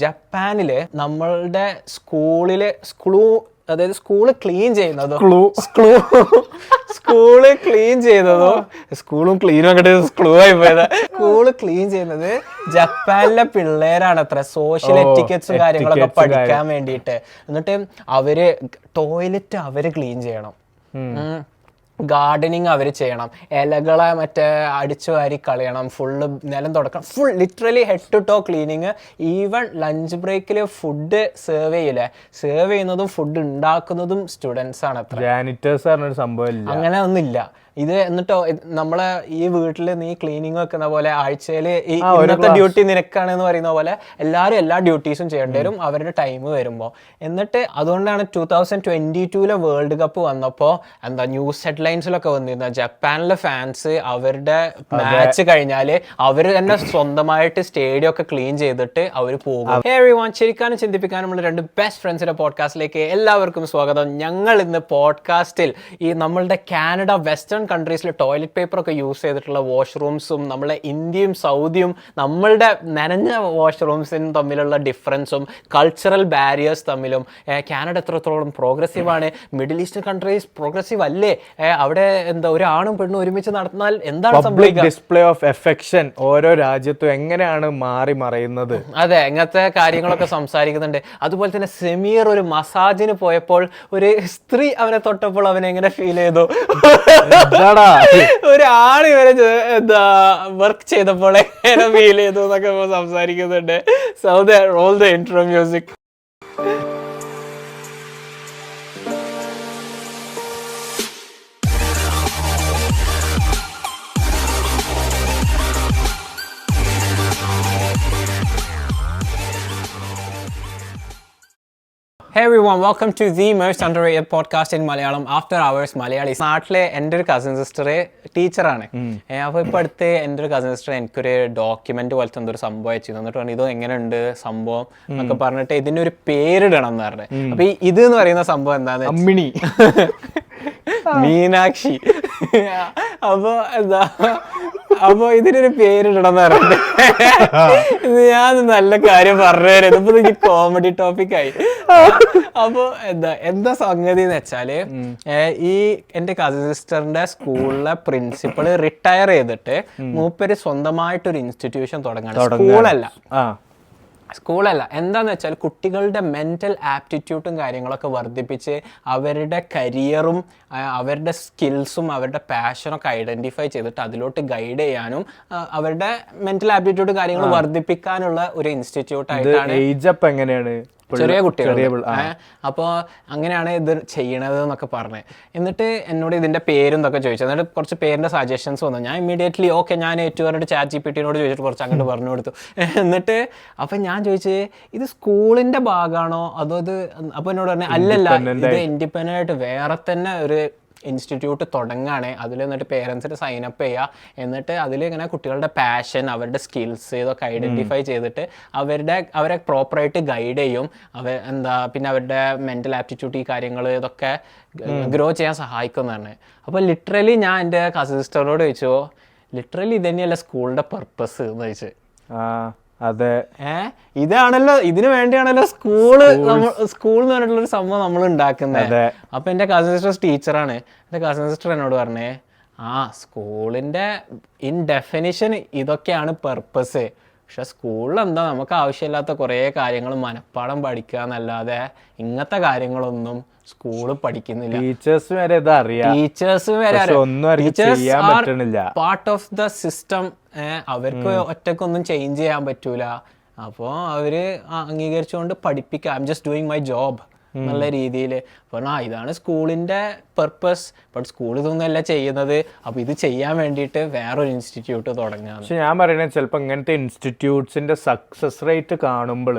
ജപ്പാനില് നമ്മളുടെ അതായത് school clean ചെയ്യുന്നതോ സ്കൂള് ക്ലീൻ ചെയ്തതോ സ്കൂളും ക്ലീനും അങ്ങോട്ട് സ്ക്ലൂ ആയി പോയത്. സ്കൂള് ക്ലീൻ ചെയ്യുന്നത് ജപ്പാനിലെ പിള്ളേരാണ് അത്ര. സോഷ്യൽ എറ്റിക്കറ്റ്സും കാര്യങ്ങളൊക്കെ പഠിക്കാൻ വേണ്ടിയിട്ട്. എന്നിട്ട് അവര് ടോയ്ലറ്റ് അവര് ക്ലീൻ ചെയ്യണം, ഗാർഡനിങ് അവർ ചെയ്യണം, ഇലകളെ അടിച്ചു വാരി കളയണം, ഫുള്ള് നിലം തുടക്കണം, full literally head to toe cleaning. Even lunch ബ്രേക്കിൽ ഫുഡ് സെർവ് ചെയ്യുന്നതും ഫുഡ് ഉണ്ടാക്കുന്നതും സ്റ്റുഡൻസ് ആണ് അത്ര. അങ്ങനെ ഒന്നുമില്ല ഇത്. എന്നിട്ടോ നമ്മളെ ഈ വീട്ടിൽ നീ ക്ലീനിങ് വെക്കുന്ന പോലെ ആഴ്ചയിൽ ഈ ഇന്നത്തെ ഡ്യൂട്ടി നിനക്കാണെന്ന് പറയുന്ന പോലെ എല്ലാവരും എല്ലാ ഡ്യൂട്ടീസും ചെയ്യേണ്ടി വരും അവരുടെ ടൈം വരുമ്പോൾ. എന്നിട്ട് അതുകൊണ്ടാണ് 2022 വേൾഡ് കപ്പ് വന്നപ്പോൾ ന്യൂസ് ഹെഡ്ലൈൻസിലൊക്കെ വന്നിരുന്നത് ജപ്പാനിലെ ഫാൻസ് അവരുടെ മാച്ച് കഴിഞ്ഞാൽ അവർ തന്നെ സ്വന്തമായിട്ട് സ്റ്റേഡിയം ഒക്കെ ക്ലീൻ ചെയ്തിട്ട് അവർ പോകും. ചിരിക്കാനും ചിന്തിപ്പിക്കാനുമുള്ള രണ്ട് ബെസ്റ്റ് ഫ്രണ്ട്സിന്റെ പോഡ്കാസ്റ്റിലേക്ക് എല്ലാവർക്കും സ്വാഗതം. ഞങ്ങൾ ഇന്ന് പോഡ്കാസ്റ്റിൽ ഈ നമ്മളുടെ കാനഡ വെസ്റ്റേൺ കൺട്രീസിൽ ടോയ്ലറ്റ് പേപ്പർ ഒക്കെ യൂസ് ചെയ്തിട്ടുള്ള വാഷ്റൂംസും നമ്മളെ ഇന്ത്യയും സൗദിയും നമ്മളുടെ നനഞ്ഞ വാഷ്റൂംസിനും തമ്മിലുള്ള ഡിഫറൻസും കൾച്ചറൽ ബാരിയേഴ്സ് തമ്മിലും, കാനഡ എത്രത്തോളം പ്രോഗ്രസീവ് ആണ്, മിഡിൽ ഈസ്റ്റേൺ കൺട്രീസ് പ്രോഗ്രസീവ് അല്ലേ, അവിടെ ഒരു ആണും പെണ്ണും ഒരുമിച്ച് നടന്നാൽ എന്താണ് സംഭവിക്കുക, ഡിസ്പ്ലേ ഓഫ് എഫെക്ഷൻ ഓരോ രാജ്യത്തും എങ്ങനെയാണ് മാറി മറയുന്നത്, അതെ അങ്ങനത്തെ കാര്യങ്ങളൊക്കെ സംസാരിക്കുന്നുണ്ട്. അതുപോലെ തന്നെ സമീർ ഒരു മസാജിന് പോയപ്പോൾ ഒരു സ്ത്രീ അവനെ തൊട്ടപ്പോൾ അവനെ എങ്ങനെ ഫീൽ ചെയ്തു, ഒരാള് ഇവരെ വർക്ക് ചെയ്തപ്പോൾ എങ്ങനെ ഫീൽ ചെയ്തു എന്നൊക്കെ സംസാരിക്കുന്നുണ്ട്. So roll the intro music. Hey everyone, welcome to the most underrated podcast in Malayalam, After Hours Malayalis. നാട്ടിലെ എൻ്റെ ഒരു കസിൻ സിസ്റ്റർ ടീച്ചറാണ്. അപ്പോൾ ഇപ്പോൾ അടുത്ത് എൻ്റെ ഒരു കസിൻ സിസ്റ്റർ എനിക്കൊരു ഡോക്യുമെന്റ് പോലത്തെ എന്തൊരു സംഭവം അയച്ചു എന്നിട്ട് പറഞ്ഞു ഇത് എങ്ങനെയുണ്ട് സംഭവം എന്നൊക്കെ പറഞ്ഞിട്ട് ഇതിൻ്റെ ഒരു പേരിടണം എന്ന് പറഞ്ഞു. അപ്പൊ ഇത് എന്ന് പറയുന്ന സംഭവം എന്താണ്, അമ്മിണി മീനാക്ഷി. അപ്പൊ ഇതിനൊരു പേരിടണം എന്ന് പറഞ്ഞിട്ട് ഞാൻ നല്ല കാര്യം പറഞ്ഞുതരാം. ഇതിപ്പോ എനിക്ക് കോമഡി ടോപ്പിക്കായി. അപ്പൊ എന്താ സംഗതി എന്ന് വെച്ചാല് ഈ എന്റെ കസിൻ സിസ്റ്ററിന്റെ സ്കൂളിലെ പ്രിൻസിപ്പള് റിട്ടയർ ചെയ്തിട്ട് മൂപ്പര് സ്വന്തമായിട്ടൊരു ഇൻസ്റ്റിറ്റ്യൂഷൻ തുടങ്ങണം. സ്കൂളല്ല എന്താന്ന് വെച്ചാൽ കുട്ടികളുടെ മെന്റൽ ആപ്റ്റിറ്റ്യൂഡും കാര്യങ്ങളൊക്കെ വർദ്ധിപ്പിച്ച് അവരുടെ കരിയറും അവരുടെ സ്കിൽസും അവരുടെ പാഷനൊക്കെ ഐഡന്റിഫൈ ചെയ്തിട്ട് അതിലോട്ട് ഗൈഡ് ചെയ്യാനും അവരുടെ മെന്റൽ ആപ്റ്റിറ്റ്യൂഡ് കാര്യങ്ങൾ വർദ്ധിപ്പിക്കാനുള്ള ഒരു ഇൻസ്റ്റിറ്റ്യൂട്ട് ആയിട്ടാണ്. ചെറിയ കുട്ടികൾ. അപ്പോൾ അങ്ങനെയാണ് ഇത് ചെയ്യണത് എന്നൊക്കെ പറഞ്ഞത്. എന്നിട്ട് എന്നോട് ഇതിൻ്റെ പേരും എന്നൊക്കെ ചോദിച്ചു. എന്നിട്ട് കുറച്ച് പേരിൻ്റെ സജഷൻസ് വന്നു. ഞാൻ ഇമ്മീഡിയറ്റ്ലി ഓക്കെ ഞാൻ ഏറ്റവും ChatGPT-നോട് ചോദിച്ചിട്ട് കുറച്ച് അങ്ങോട്ട് പറഞ്ഞു കൊടുത്തു. എന്നിട്ട് അപ്പം ഞാൻ ചോദിച്ചു ഇത് സ്കൂളിൻ്റെ ഭാഗമാണോ അതോ ഇത്, അപ്പോൾ എന്നോട് പറഞ്ഞു അല്ലല്ല ഇത് ഇൻഡിപെൻഡൻ്റ് ആയിട്ട് വേറെ തന്നെ ഒരു ഇൻസ്റ്റിറ്റ്യൂട്ട് തുടങ്ങുകയാണ്. അതിൽ എന്നിട്ട് പേരൻസിന് സൈനപ്പ് ചെയ്യുക, എന്നിട്ട് അതിൽ ഇങ്ങനെ കുട്ടികളുടെ പാഷൻ അവരുടെ സ്കിൽസ് ഇതൊക്കെ ഐഡൻറ്റിഫൈ ചെയ്തിട്ട് അവരെ പ്രോപ്പറായിട്ട് ഗൈഡ് ചെയ്യും. പിന്നെ അവരുടെ മെൻ്റൽ ആപ്റ്റിറ്റ്യൂഡ് ഈ കാര്യങ്ങൾ ഇതൊക്കെ ഗ്രോ ചെയ്യാൻ സഹായിക്കുന്നതാണ്. അപ്പോൾ ലിറ്ററലി ഞാൻ എൻ്റെ കസിൻ സിസ്റ്ററിനോട് ചോദിച്ചു ലിറ്ററലി ഇത് തന്നെയല്ല സ്കൂളിൻ്റെ പർപ്പസ് എന്ന് ചോദിച്ചു. അതെ, ഇതാണല്ലോ ഇതിനു വേണ്ടിയാണല്ലോ സ്കൂൾ എന്ന് പറഞ്ഞിട്ടുള്ളൊരു സംഭവം നമ്മൾ ഉണ്ടാക്കുന്നത്. അപ്പൊ എന്റെ കസിൻ സിസ്റ്റർ ടീച്ചറാണ്. എന്റെ കസിൻ സിസ്റ്റർ എന്നോട് പറഞ്ഞേ സ്കൂളിന്റെ ഇൻ ഡെഫിനിഷൻ ഇതൊക്കെയാണ് പർപ്പസ്. പക്ഷെ സ്കൂളിൽ എന്താ നമുക്ക് ആവശ്യമില്ലാത്ത കുറേ കാര്യങ്ങൾ മനഃപ്പാഠം പഠിക്കുക എന്നല്ലാതെ ഇങ്ങനത്തെ കാര്യങ്ങളൊന്നും സ്കൂള് പഠിക്കുന്നില്ല. ടീച്ചേഴ്സ് വരെ പാർട്ട് ഓഫ് ദ സിസ്റ്റം. അവർക്ക് ഒറ്റക്കൊന്നും ചേഞ്ച് ചെയ്യാൻ പറ്റൂല. അപ്പോൾ അവര് അംഗീകരിച്ചുകൊണ്ട് പഠിപ്പിക്കുക. I am just doing my job എന്നുള്ള രീതിയിൽ പറഞ്ഞാൽ ഇതാണ് സ്കൂളിൻ്റെ പർപ്പസ്. ബട്ട് സ്കൂൾ ഇതൊന്നുമല്ല ചെയ്യുന്നത്. അപ്പോൾ ഇത് ചെയ്യാൻ വേണ്ടിയിട്ട് വേറൊരു ഇൻസ്റ്റിറ്റ്യൂട്ട് തുടങ്ങുക. പക്ഷെ ഞാൻ പറയുന്നത് ചിലപ്പോൾ ഇങ്ങനത്തെ ഇൻസ്റ്റിറ്റ്യൂട്ട്സിന്റെ സക്സസ് റേറ്റ് കാണുമ്പോൾ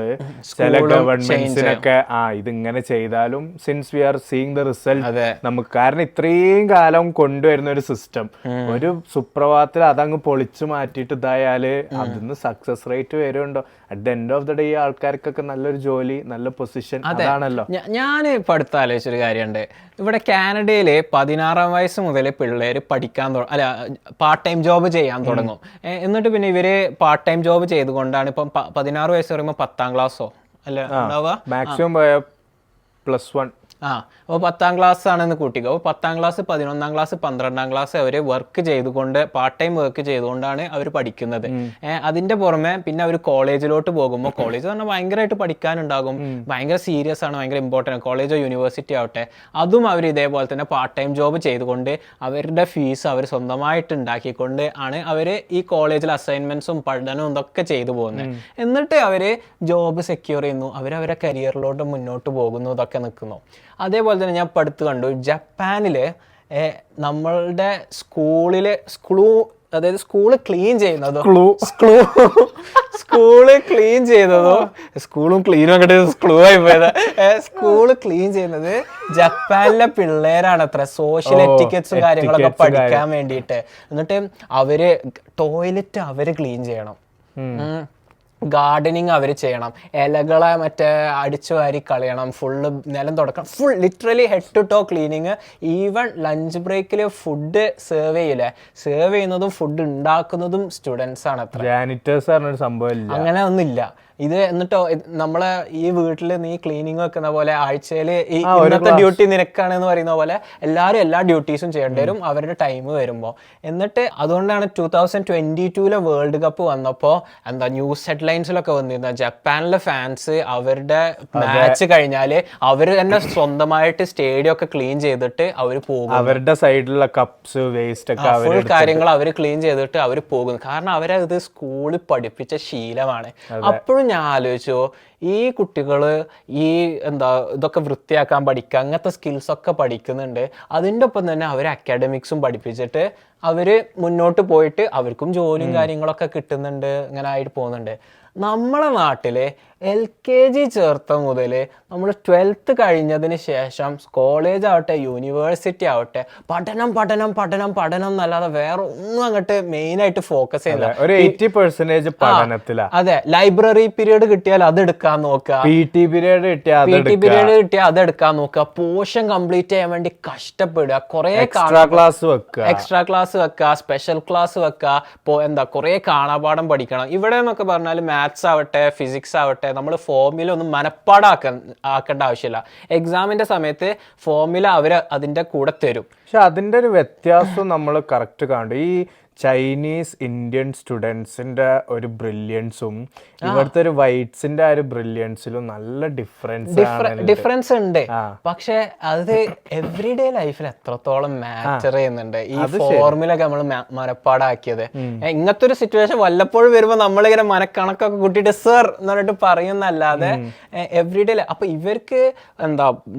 ചില ഗവൺമെന്റ്സിനൊക്കെ ഇതിങ്ങനെ ചെയ്താലും since we are seeing the result നമുക്ക്, കാരണം ഇത്രയും കാലം കൊണ്ടുവരുന്ന ഒരു സിസ്റ്റം ഒരു സുപ്രഭാതത്തിൽ അതങ്ങ് പൊളിച്ചു മാറ്റിയിട്ട് ഇതായാല് അതിന്ന് സക്സസ് റേറ്റ് വരുന്നുണ്ടോ? At the end of the day ഈ ആൾക്കാർക്കൊക്കെ നല്ലൊരു ജോലി, നല്ല പൊസിഷൻ അതാണല്ലോ. ഞാൻ ഇപ്പൊ അടുത്ത് ആലോചിച്ചൊരു കാര്യമുണ്ട്. ഇവിടെ കാനഡയില് 16 വയസ്സ് മുതൽ പിള്ളേര് പഠിക്കാൻ പാർട്ട് ടൈം ജോബ് ചെയ്യാൻ തുടങ്ങും. എന്നിട്ട് പിന്നെ ഇവര് പാർട്ട് ടൈം ജോബ് ചെയ്തുകൊണ്ടാണ് ഇപ്പം 16 വയസ്സ് പറയുമ്പോൾ 10ാം ക്ലാസ്സോ അല്ല ഉണ്ടാവുക, മാക്സിമം +1. അപ്പോൾ 10ാം ക്ലാസ് ആണെന്ന് കൂട്ടിക്കോ. അപ്പോൾ 10ാം ക്ലാസ്, 11ാം ക്ലാസ്, 12ാം ക്ലാസ് അവർ വർക്ക് ചെയ്തുകൊണ്ട്, പാർട്ട് ടൈം വർക്ക് ചെയ്തുകൊണ്ടാണ് അവർ പഠിക്കുന്നത്. അതിന്റെ പുറമെ പിന്നെ അവർ കോളേജിലോട്ട് പോകുമ്പോൾ, കോളേജ് പറഞ്ഞാൽ ഭയങ്കരമായിട്ട് പഠിക്കാനുണ്ടാകും, ഭയങ്കര സീരിയസ് ആണ്, ഭയങ്കര ഇമ്പോർട്ടൻ്റ്, കോളേജോ യൂണിവേഴ്സിറ്റി ആവട്ടെ, അതും അവർ ഇതേപോലെ തന്നെ പാർട്ട് ടൈം ജോബ് ചെയ്തുകൊണ്ട് അവരുടെ ഫീസ് അവർ സ്വന്തമായിട്ട് ഉണ്ടാക്കിക്കൊണ്ട് ആണ് അവർ ഈ കോളേജിൽ അസൈൻമെന്റ്സും പഠനവും ഇതൊക്കെ ചെയ്തു പോകുന്നത്. എന്നിട്ട് അവർ ജോബ് സെക്യൂർ ചെയ്യുന്നു, അവരവരെ കരിയറിലോട്ട് മുന്നോട്ട് പോകുന്നു, ഇതൊക്കെ നിൽക്കുന്നു. അതേപോലെ തന്നെ ഞാൻ ഇപ്പോൾ അടുത്ത് കണ്ടു, ജപ്പാനിൽ നമ്മളുടെ അതായത് സ്കൂള് ക്ലീൻ ചെയ്യുന്നതോ, സ്കൂള് ക്ലീൻ ചെയ്തതോ, സ്കൂളും ക്ലീനും ഒക്കെ സ്ക്ലൂ ആയി പോയത്, സ്കൂള് ക്ലീൻ ചെയ്യുന്നത് ജപ്പാനിലെ പിള്ളേരാണ് അത്ര, സോഷ്യൽ എറ്റിക്കറ്റ്സും കാര്യങ്ങളൊക്കെ പഠിക്കാൻ വേണ്ടിയിട്ട്. എന്നിട്ട് അവര് ടോയ്ലറ്റ് അവര് ക്ലീൻ ചെയ്യണം, ഗാർഡനിങ് അവർ ചെയ്യണം, ഇലകളെ അടിച്ചു വാരി കളയണം, ഫുള്ള് നിലം തുടക്കണം, full literally head to toe cleaning. Even lunch ബ്രേക്കിൽ ഫുഡ് സെർവ് ചെയ്യുന്നതും ഫുഡ് ഉണ്ടാക്കുന്നതും സ്റ്റുഡൻസ് ആണ് അത്ര. അങ്ങനെ ഒന്നുമില്ല ഇത്. എന്നിട്ടോ നമ്മളെ ഈ വീട്ടിൽ നീ ക്ലീനിങ് വെക്കുന്ന പോലെ ആഴ്ചയിൽ ഈ ഇന്നത്തെ ഡ്യൂട്ടി നിനക്കാണെന്ന് പറയുന്ന പോലെ എല്ലാവരും എല്ലാ ഡ്യൂട്ടീസും ചെയ്യേണ്ടി വരും അവരുടെ ടൈം വരുമ്പോൾ. എന്നിട്ട് അതുകൊണ്ടാണ് 2022 വേൾഡ് കപ്പ് വന്നപ്പോൾ ന്യൂസ് ഹെഡ്ലൈൻസിലൊക്കെ വന്നിരുന്നത്, ജപ്പാനിലെ ഫാൻസ് അവരുടെ മാച്ച് കഴിഞ്ഞാൽ അവർ തന്നെ സ്വന്തമായിട്ട് സ്റ്റേഡിയം ഒക്കെ ക്ലീൻ ചെയ്തിട്ട് അവർ പോകും, അവരുടെ സൈഡിലുള്ള കപ്സ് വേസ്റ്റ് ഒക്കെ ഫുൾ കാര്യങ്ങൾ അവർ ക്ലീൻ ചെയ്തിട്ട് അവർ പോകുന്നു. കാരണം അവരത് സ്കൂളിൽ പഠിപ്പിച്ച ശീലമാണ്. അപ്പോഴും ഞാൻ ആലോചിച്ചു, ഈ കുട്ടികൾ ഈ ഇതൊക്കെ വൃത്തിയാക്കാൻ പഠിക്കുക, അങ്ങനത്തെ സ്കിൽസ് ഒക്കെ പഠിക്കുന്നുണ്ട്, അതിൻ്റെ ഒപ്പം തന്നെ അവർ അക്കാഡമിക്സും പഠിപ്പിച്ചിട്ട് അവർ മുന്നോട്ട് പോയിട്ട് അവർക്കും ജോലിയും കാര്യങ്ങളൊക്കെ കിട്ടുന്നുണ്ട്, ഇങ്ങനെ ആയിട്ട് പോകുന്നുണ്ട്. നമ്മളെ നാട്ടിൽ LKG ചേർത്ത മുതൽ നമ്മൾ 12th കഴിഞ്ഞതിന് ശേഷം കോളേജ് ആവട്ടെ യൂണിവേഴ്സിറ്റി ആവട്ടെ പഠനം എന്നല്ലാതെ വേറെ ഒന്നും അങ്ങോട്ട് മെയിനായിട്ട് ഫോക്കസ് ചെയ്യുന്നില്ല. ഒരു 80% പഠനത്തിലാണ്. അതെ, ലൈബ്രറി പീരീഡ് കിട്ടിയാൽ അത് എടുക്കാൻ നോക്കുക, PT പീരീഡ് കിട്ടിയാൽ അത് എടുക്കാൻ നോക്കുക, പോർഷൻ കംപ്ലീറ്റ് ചെയ്യാൻ വേണ്ടി കഷ്ടപ്പെടുക, കുറെ എക്സ്ട്രാ ക്ലാസ് വെക്കുക, സ്പെഷ്യൽ ക്ലാസ് വെക്കുക, കുറെ കാണാപാഠം പഠിക്കണം. ഇവിടെ എന്നൊക്കെ പറഞ്ഞാൽ മാത്സ് ആവട്ടെ ഫിസിക്സ് ആവട്ടെ നമ്മൾ ഫോർമുല ഒന്നും മനപ്പാടാക്കേണ്ട ആവശ്യമില്ല. എക്സാമിന്റെ സമയത്ത് ഫോർമുല അവർ അതിന്റെ കൂടെ തരും. പക്ഷെ അതിന്റെ ഒരു വ്യത്യാസം നമ്മൾ കറക്റ്റ് കാണും. ഈ ചൈനീസ് ഇന്ത്യൻ സ്റ്റുഡൻസിന്റെ ഒരു ബ്രില്യൻസും ഇവിടുത്തെ ഒരു വൈറ്റ്സിന്റെ ആ ഒരു ബ്രില്യൻസിലും നല്ല ഡിഫറൻസ് ഉണ്ട്. പക്ഷെ അത് എവറിഡേ ലൈഫിൽ എത്രത്തോളം മാറ്റർ ചെയ്യുന്നുണ്ട് ഈ ഫോർമുല ഒക്കെ നമ്മൾ മനപ്പാടാക്കിയത്. ഇങ്ങനത്തെ ഒരു സിറ്റുവേഷൻ വല്ലപ്പോഴും വരുമ്പോൾ നമ്മളിങ്ങനെ മനക്കണക്കൊക്കെ കൂട്ടിയിട്ട് സർ എന്ന് പറഞ്ഞിട്ട് പറയുന്നല്ലാതെ എവറിഡേ. അപ്പൊ ഇവർക്ക്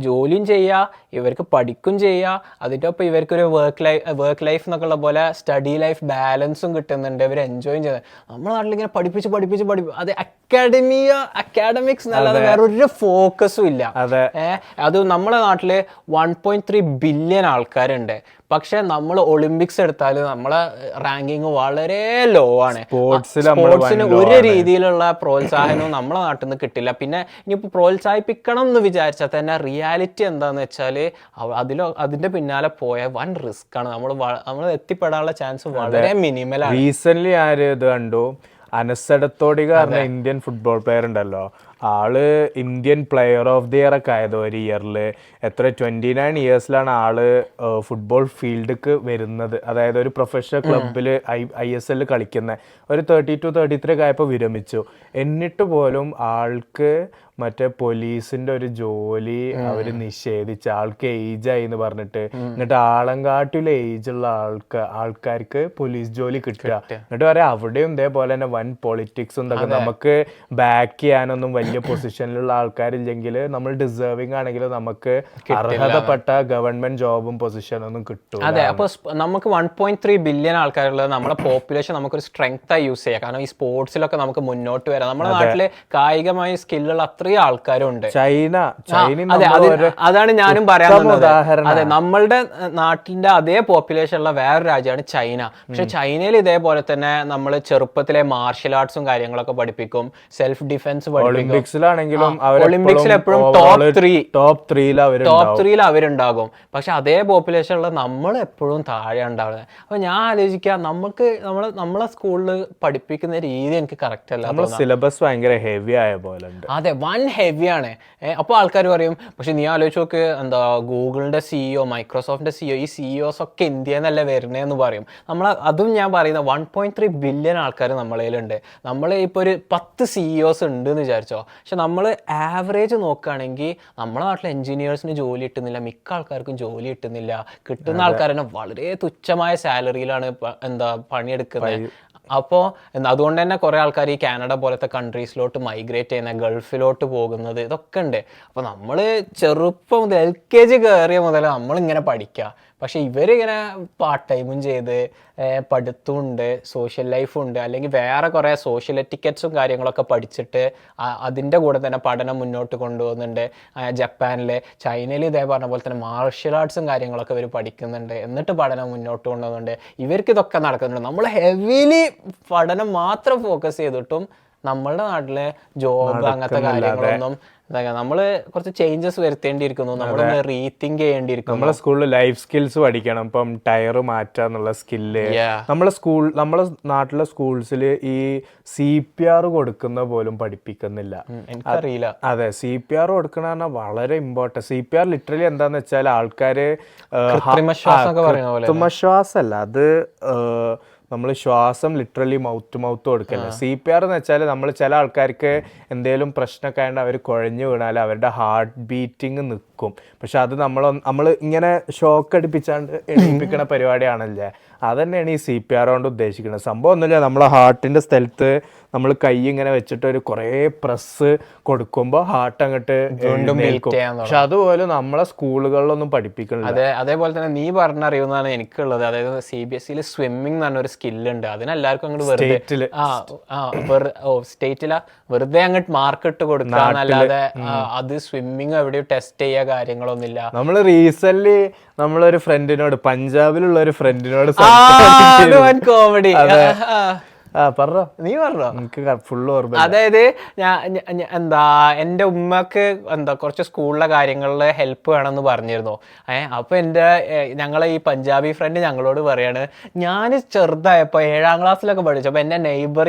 ജോലിയും ചെയ്യുക, ഇവർക്ക് പഠിക്കും ചെയ്യുക, അതിൻ്റെ ഒപ്പം ഇവർക്കൊരു വർക്ക് ലൈഫ് എന്നൊക്കെ ഉള്ള പോലെ സ്റ്റഡി ലൈഫ് ബാലൻസും കിട്ടുന്നുണ്ട്, ഇവർ എൻജോയും ചെയ്യുന്നത്. നമ്മുടെ നാട്ടിലിങ്ങനെ പഠിപ്പിച്ച് അത് അക്കാഡമിക്സ് എന്നല്ലാതെ വേറൊരു ഫോക്കസും ഇല്ല. അത് നമ്മുടെ നാട്ടില് 1.3 ബില്യൺ ആൾക്കാരുണ്ട്. പക്ഷെ നമ്മൾ ഒളിമ്പിക്സ് എടുത്താൽ നമ്മളെ റാങ്കിങ് വളരെ ലോ ആണ്. സ്പോർട്സിന് ഒരു രീതിയിലുള്ള പ്രോത്സാഹനവും നമ്മളെ നാട്ടിൽ നിന്ന് കിട്ടില്ല. പിന്നെ ഇനിയിപ്പോൾ പ്രോത്സാഹിപ്പിക്കണം എന്ന് വിചാരിച്ചാൽ തന്നെ റിയാലിറ്റി എന്താന്ന് വെച്ചാൽ അതിന്റെ പിന്നാലെ പോയ വൻ റിസ്ക് ആണ്. നമ്മൾ എത്തിപ്പെടാനുള്ള ചാൻസ് വളരെ മിനിമലാണ്. റീസെന്റ് ആര് ഇത് കണ്ടു, അനസടത്തോടി കാരണം ഇന്ത്യൻ ഫുട്ബോൾ പ്ലെയർ ഉണ്ടല്ലോ, ആള് Indian player of the year ഒക്കെ ആയത് ഒരു ഇയറിൽ. 29 ഇയേഴ്സിലാണ് ആള് ഫുട്ബോൾ ഫീൽഡിക്ക് വരുന്നത്. അതായത് ഒരു പ്രൊഫഷണൽ ക്ലബിൽ ISL കളിക്കുന്ന ഒരു 32-33 ഒക്കെ ആയപ്പോൾ വിരമിച്ചു. എന്നിട്ട് പോലും ആൾക്ക് പോലീസിന്റെ ഒരു ജോലി അവര് നിഷേധിച്ച, ആൾക്ക് ഏജായി എന്ന് പറഞ്ഞിട്ട്. എന്നിട്ട് ആളങ്കാട്ടിലെ ഏജുള്ള ആൾക്കാർക്ക് പോലീസ് ജോലി കിട്ടുക. എന്നിട്ട് പറയാം അവിടെയും ഇതേപോലെ തന്നെ വൻ പൊളിറ്റിക്സും ഇതൊക്കെ നമുക്ക് ബാക്ക് ചെയ്യാനൊന്നും വലിയ വലിയ പൊസിഷനിലുള്ള ആൾക്കാരില്ലെങ്കിൽ നമ്മൾ ഡിസേർവിംഗ് ആണെങ്കിൽ നമുക്ക് അർഹതപ്പെട്ട ഗവൺമെന്റ് ജോബും പൊസിഷനൊന്നും കിട്ടും. അതെ, അപ്പൊ നമുക്ക് 1.3 ബില്യൺ ആൾക്കാരുള്ളത് നമ്മുടെ പോപ്പുലേഷൻ നമുക്കൊരു സ്ട്രെങ്ത് ആയി യൂസ് ചെയ്യാം. കാരണം ഈ സ്പോർട്സിലൊക്കെ നമുക്ക് മുന്നോട്ട് വരാം. നമ്മുടെ നാട്ടില് കായികമായി സ്കില്ലുള്ള അത്രയും ആൾക്കാരും ഉണ്ട്. അതാണ് ഞാനും പറയാൻ ഉദാഹരണം. അതെ, നമ്മളുടെ നാട്ടിന്റെ അതേ പോപ്പുലേഷൻ ഉള്ള വേറൊരു രാജ്യമാണ് ചൈന. പക്ഷെ ചൈനയിൽ ഇതേപോലെ തന്നെ നമ്മൾ ചെറുപ്പത്തിലെ മാർഷൽ ആർട്സും കാര്യങ്ങളൊക്കെ പഠിപ്പിക്കും, സെൽഫ് ഡിഫൻസ് പഠിപ്പിക്കും. ഒളിമ്പിക്സിൽ എപ്പോഴും ടോപ്പ് ത്രീയിൽ അവരുണ്ടാകും. പക്ഷെ അതേ പോപ്പുലേഷൻ ഉള്ള നമ്മൾ എപ്പോഴും താഴെ ഉണ്ടാവുന്നത്. അപ്പൊ ഞാൻ ആലോചിക്കുക, നമ്മളെ സ്കൂളിൽ പഠിപ്പിക്കുന്ന രീതി എനിക്ക് കറക്റ്റ് അല്ല. സിലബസ് ഭയങ്കര ഹെവി ആയ പോലെ. അതെ, വൺ ഹെവിയാണ്. അപ്പോൾ ആൾക്കാർ പറയും, പക്ഷെ നീ ആലോചിച്ച് നോക്ക്, എന്താ ഗൂഗിളിന്റെ സിഇഒ, മൈക്രോസോഫ്റ്റിന്റെ സിഇഒ, ഈ സിഇഒസ് ഒക്കെ ഇന്ത്യയിൽ നിന്നല്ലേ വരുന്നതെന്ന് പറയും. അതും ഞാൻ പറയുന്നത് 1.3 ബില്യൺ ആൾക്കാർ നമ്മളതിലുണ്ട്. നമ്മൾ ഇപ്പോൾ ഒരു 10 സിഇഒസ് ഉണ്ട് എന്ന് വിചാരിച്ചോ. പക്ഷെ നമ്മൾ ആവറേജ് നോക്കുകയാണെങ്കിൽ നമ്മുടെ നാട്ടിലെ എഞ്ചിനീയേഴ്സിന് ജോലി കിട്ടുന്നില്ല, മിക്ക ആൾക്കാർക്കും ജോലി കിട്ടുന്നില്ല. കിട്ടുന്ന ആൾക്കാർ തന്നെ വളരെ തുച്ഛമായ സാലറിയിലാണ് പണിയെടുക്കുന്നത്. അപ്പോൾ അതുകൊണ്ട് തന്നെ കുറേ ആൾക്കാർ ഈ കാനഡ പോലത്തെ കൺട്രീസിലോട്ട് മൈഗ്രേറ്റ് ചെയ്യുന്ന, ഗൾഫിലോട്ട് പോകുന്നത്, ഇതൊക്കെ ഉണ്ട്. അപ്പോൾ നമ്മൾ ചെറുപ്പം മുതൽ LKG കയറിയ മുതൽ നമ്മളിങ്ങനെ പഠിക്കുക. പക്ഷെ ഇവരിങ്ങനെ പാർട്ട് ടൈമും ചെയ്ത് പഠിത്തമുണ്ട്, സോഷ്യൽ ലൈഫുണ്ട്, അല്ലെങ്കിൽ വേറെ കുറേ സോഷ്യൽ എറ്റിക്കറ്റ്സും കാര്യങ്ങളൊക്കെ പഠിച്ചിട്ട് അതിൻ്റെ കൂടെ തന്നെ പഠനം മുന്നോട്ട് കൊണ്ടുപോകുന്നുണ്ട്. ജപ്പാനിൽ, ചൈനയിൽ ഇതേ പറഞ്ഞ പോലെ തന്നെ മാർഷ്യൽ ആർട്സും കാര്യങ്ങളൊക്കെ ഇവർ പഠിക്കുന്നുണ്ട്, എന്നിട്ട് പഠനം മുന്നോട്ട് കൊണ്ടുപോകുന്നുണ്ട്. ഇവർക്ക് ഇതൊക്കെ നടക്കുന്നുണ്ട്. നമ്മൾ ഹെവിലി പഠനം മാത്രം ഫോക്കസ് ചെയ്തിട്ടും നമ്മളുടെ നാട്ടിലെ ജോബ് അങ്ങനത്തെ കാര്യങ്ങളൊന്നും നമ്മള് കുറച്ച് ചേഞ്ചസ് വരുത്തേണ്ടിയിരിക്കുന്നു. നമ്മളൊന്ന് റീതിങ്ക് ചെയ്യേണ്ടിയിരിക്കുന്നു. നമ്മളെ സ്കൂളിൽ ലൈഫ് സ്കിൽസ് പഠിക്കണം. ഇപ്പം ടയർ മാറ്റുക എന്നുള്ള സ്കില്ല് നമ്മളെ നാട്ടിലെ സ്കൂൾസിൽ ഈ CPR കൊടുക്കുന്ന പോലും പഠിപ്പിക്കുന്നില്ല. എനിക്കറിയില്ല. അതെ, CPR കൊടുക്കണ പറഞ്ഞാൽ വളരെ ഇമ്പോർട്ടൻറ്റ്. CPR ലിറ്ററലി എന്താന്ന് വെച്ചാൽ ആൾക്കാര് കൃത്രിമശ്വാസമല്ല, അത് നമ്മൾ ശ്വാസം ലിറ്ററലി മൗത്ത് ടു മൗത്ത് കൊടുക്കല്ലേ. CPR എന്ന് വെച്ചാൽ നമ്മൾ ചില ആൾക്കാർക്ക് എന്തെങ്കിലും പ്രശ്നമൊക്കെ ആയതുകൊണ്ട് അവർ കുഴഞ്ഞു വീണാൽ അവരുടെ ഹാർട്ട് ബീറ്റിങ് നിൽക്കും. പക്ഷെ അത് നമ്മൾ ഇങ്ങനെ ഷോക്ക് അടിപ്പിച്ചാണ്ട് എണീപ്പിക്കണ പരിപാടിയാണല്ലേ. അതന്നെയാണ് ഈ CPR കൊണ്ട് ഉദ്ദേശിക്കുന്നത്. സംഭവം ഒന്നുമില്ല, നമ്മളെ ഹാർട്ടിൻ്റെ സ്ഥലത്ത് നമ്മൾ കൈ ഇങ്ങനെ വെച്ചിട്ട് ഒരു കുറേ പ്രസ് കൊടുക്കുമ്പോൾ ഹാർട്ട് അങ്ങോട്ട് നിൽക്കും. പക്ഷെ അതുപോലെ നമ്മളെ സ്കൂളുകളിലൊന്നും പഠിപ്പിക്കണില്ല. അതെ, അതേപോലെ തന്നെ നീ പറഞ്ഞറിയുന്നതാണ് എനിക്കുള്ളത്. അതായത് CBSE സ്വിമ്മിംഗ് എന്ന് പറഞ്ഞൊരു സ്കില്ലുണ്ട്. അതിനെല്ലാവർക്കും അങ്ങോട്ട് സ്റ്റേറ്റിലാ വെറുതെ അങ്ങോട്ട് മാർക്ക് ഇട്ട് കൊടുക്കാന്നല്ലാതെ അത് സ്വിമ്മിങ് എവിടെയും ടെസ്റ്റ് ചെയ്യുക കാര്യങ്ങളൊന്നുമില്ല. നമ്മൾ റീസെന്റ് നമ്മളൊരു ഫ്രണ്ടിനോട്, പഞ്ചാബിലുള്ള ഒരു ഫ്രണ്ടിനോട് കോമഡി പറഞ്ഞോ, നീ പറഞ്ഞോ, എനിക്ക് ഫുള്ള് ഓർമ്മ. അതായത് എൻ്റെ ഉമ്മക്ക് കുറച്ച് സ്കൂളിലെ കാര്യങ്ങളിൽ ഹെൽപ്പ് വേണമെന്ന് പറഞ്ഞിരുന്നു. അപ്പൊ ഞങ്ങളെ ഈ പഞ്ചാബി ഫ്രണ്ട് ഞങ്ങളോട് പറയാണ്, ഞാൻ ചെറുതായപ്പോ 7ാം ക്ലാസ്സിലൊക്കെ പഠിച്ചപ്പോ എന്റെ നെയ്ബർ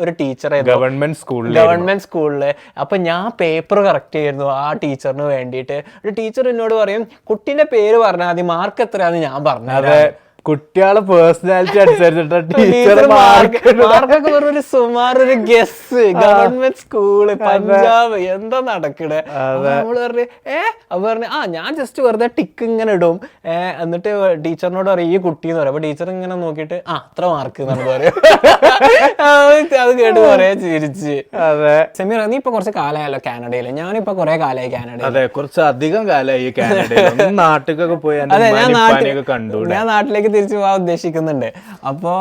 ഒരു ടീച്ചറായിരുന്നു ഗവൺമെന്റ് സ്കൂളില്. അപ്പൊ ഞാൻ പേപ്പർ കറക്റ്റ് ചെയ്യുന്നു ആ ടീച്ചറിന് വേണ്ടിയിട്ട്. ഒരു ടീച്ചർ എന്നോട് പറയും, കുട്ടീന്റെ പേര് പറഞ്ഞാൽ മതി, മാർക്ക് എത്രയാന്ന് ഞാൻ പറഞ്ഞത്. കുട്ടികളെ പേഴ്സണാലിറ്റി അനുസരിച്ചിട്ട് മാർക്കൊക്കെ ഒരു സുമാർ ഒരു ഗസ്. ഗവൺമെന്റ് സ്കൂള്, പഞ്ചാബ്, എന്താ നടക്കണേ? നമ്മള് പറഞ്ഞു ഞാൻ ജസ്റ്റ് വെറുതെ ടിക്ക് ഇങ്ങനെ ഇടും. എന്നിട്ട് ടീച്ചറിനോട് പറയും ഈ കുട്ടി എന്ന് പറയും. അപ്പൊ ടീച്ചർ ഇങ്ങനെ നോക്കിയിട്ട് അത്ര മാർക്ക് എന്നാണ് പറയും. അത് കേട്ട് കൊറേ ചിരിച്ച്. അതെ, സെമീർ, നീ ഇപ്പൊ കുറച്ച് കാലമായല്ലോ കാനഡയില്. ഞാനിപ്പോ കുറെ കാലമായി കാനഡയിൽ. അതെ, കുറച്ച് അധികം കാലമായി കാനഡയിൽ. നാട്ടിലൊക്കെ പോയി ഞാൻ നാട്ടിലേക്ക് തിരിച്ചു പോകാൻ ഉദ്ദേശിക്കുന്നുണ്ട്. അപ്പോൾ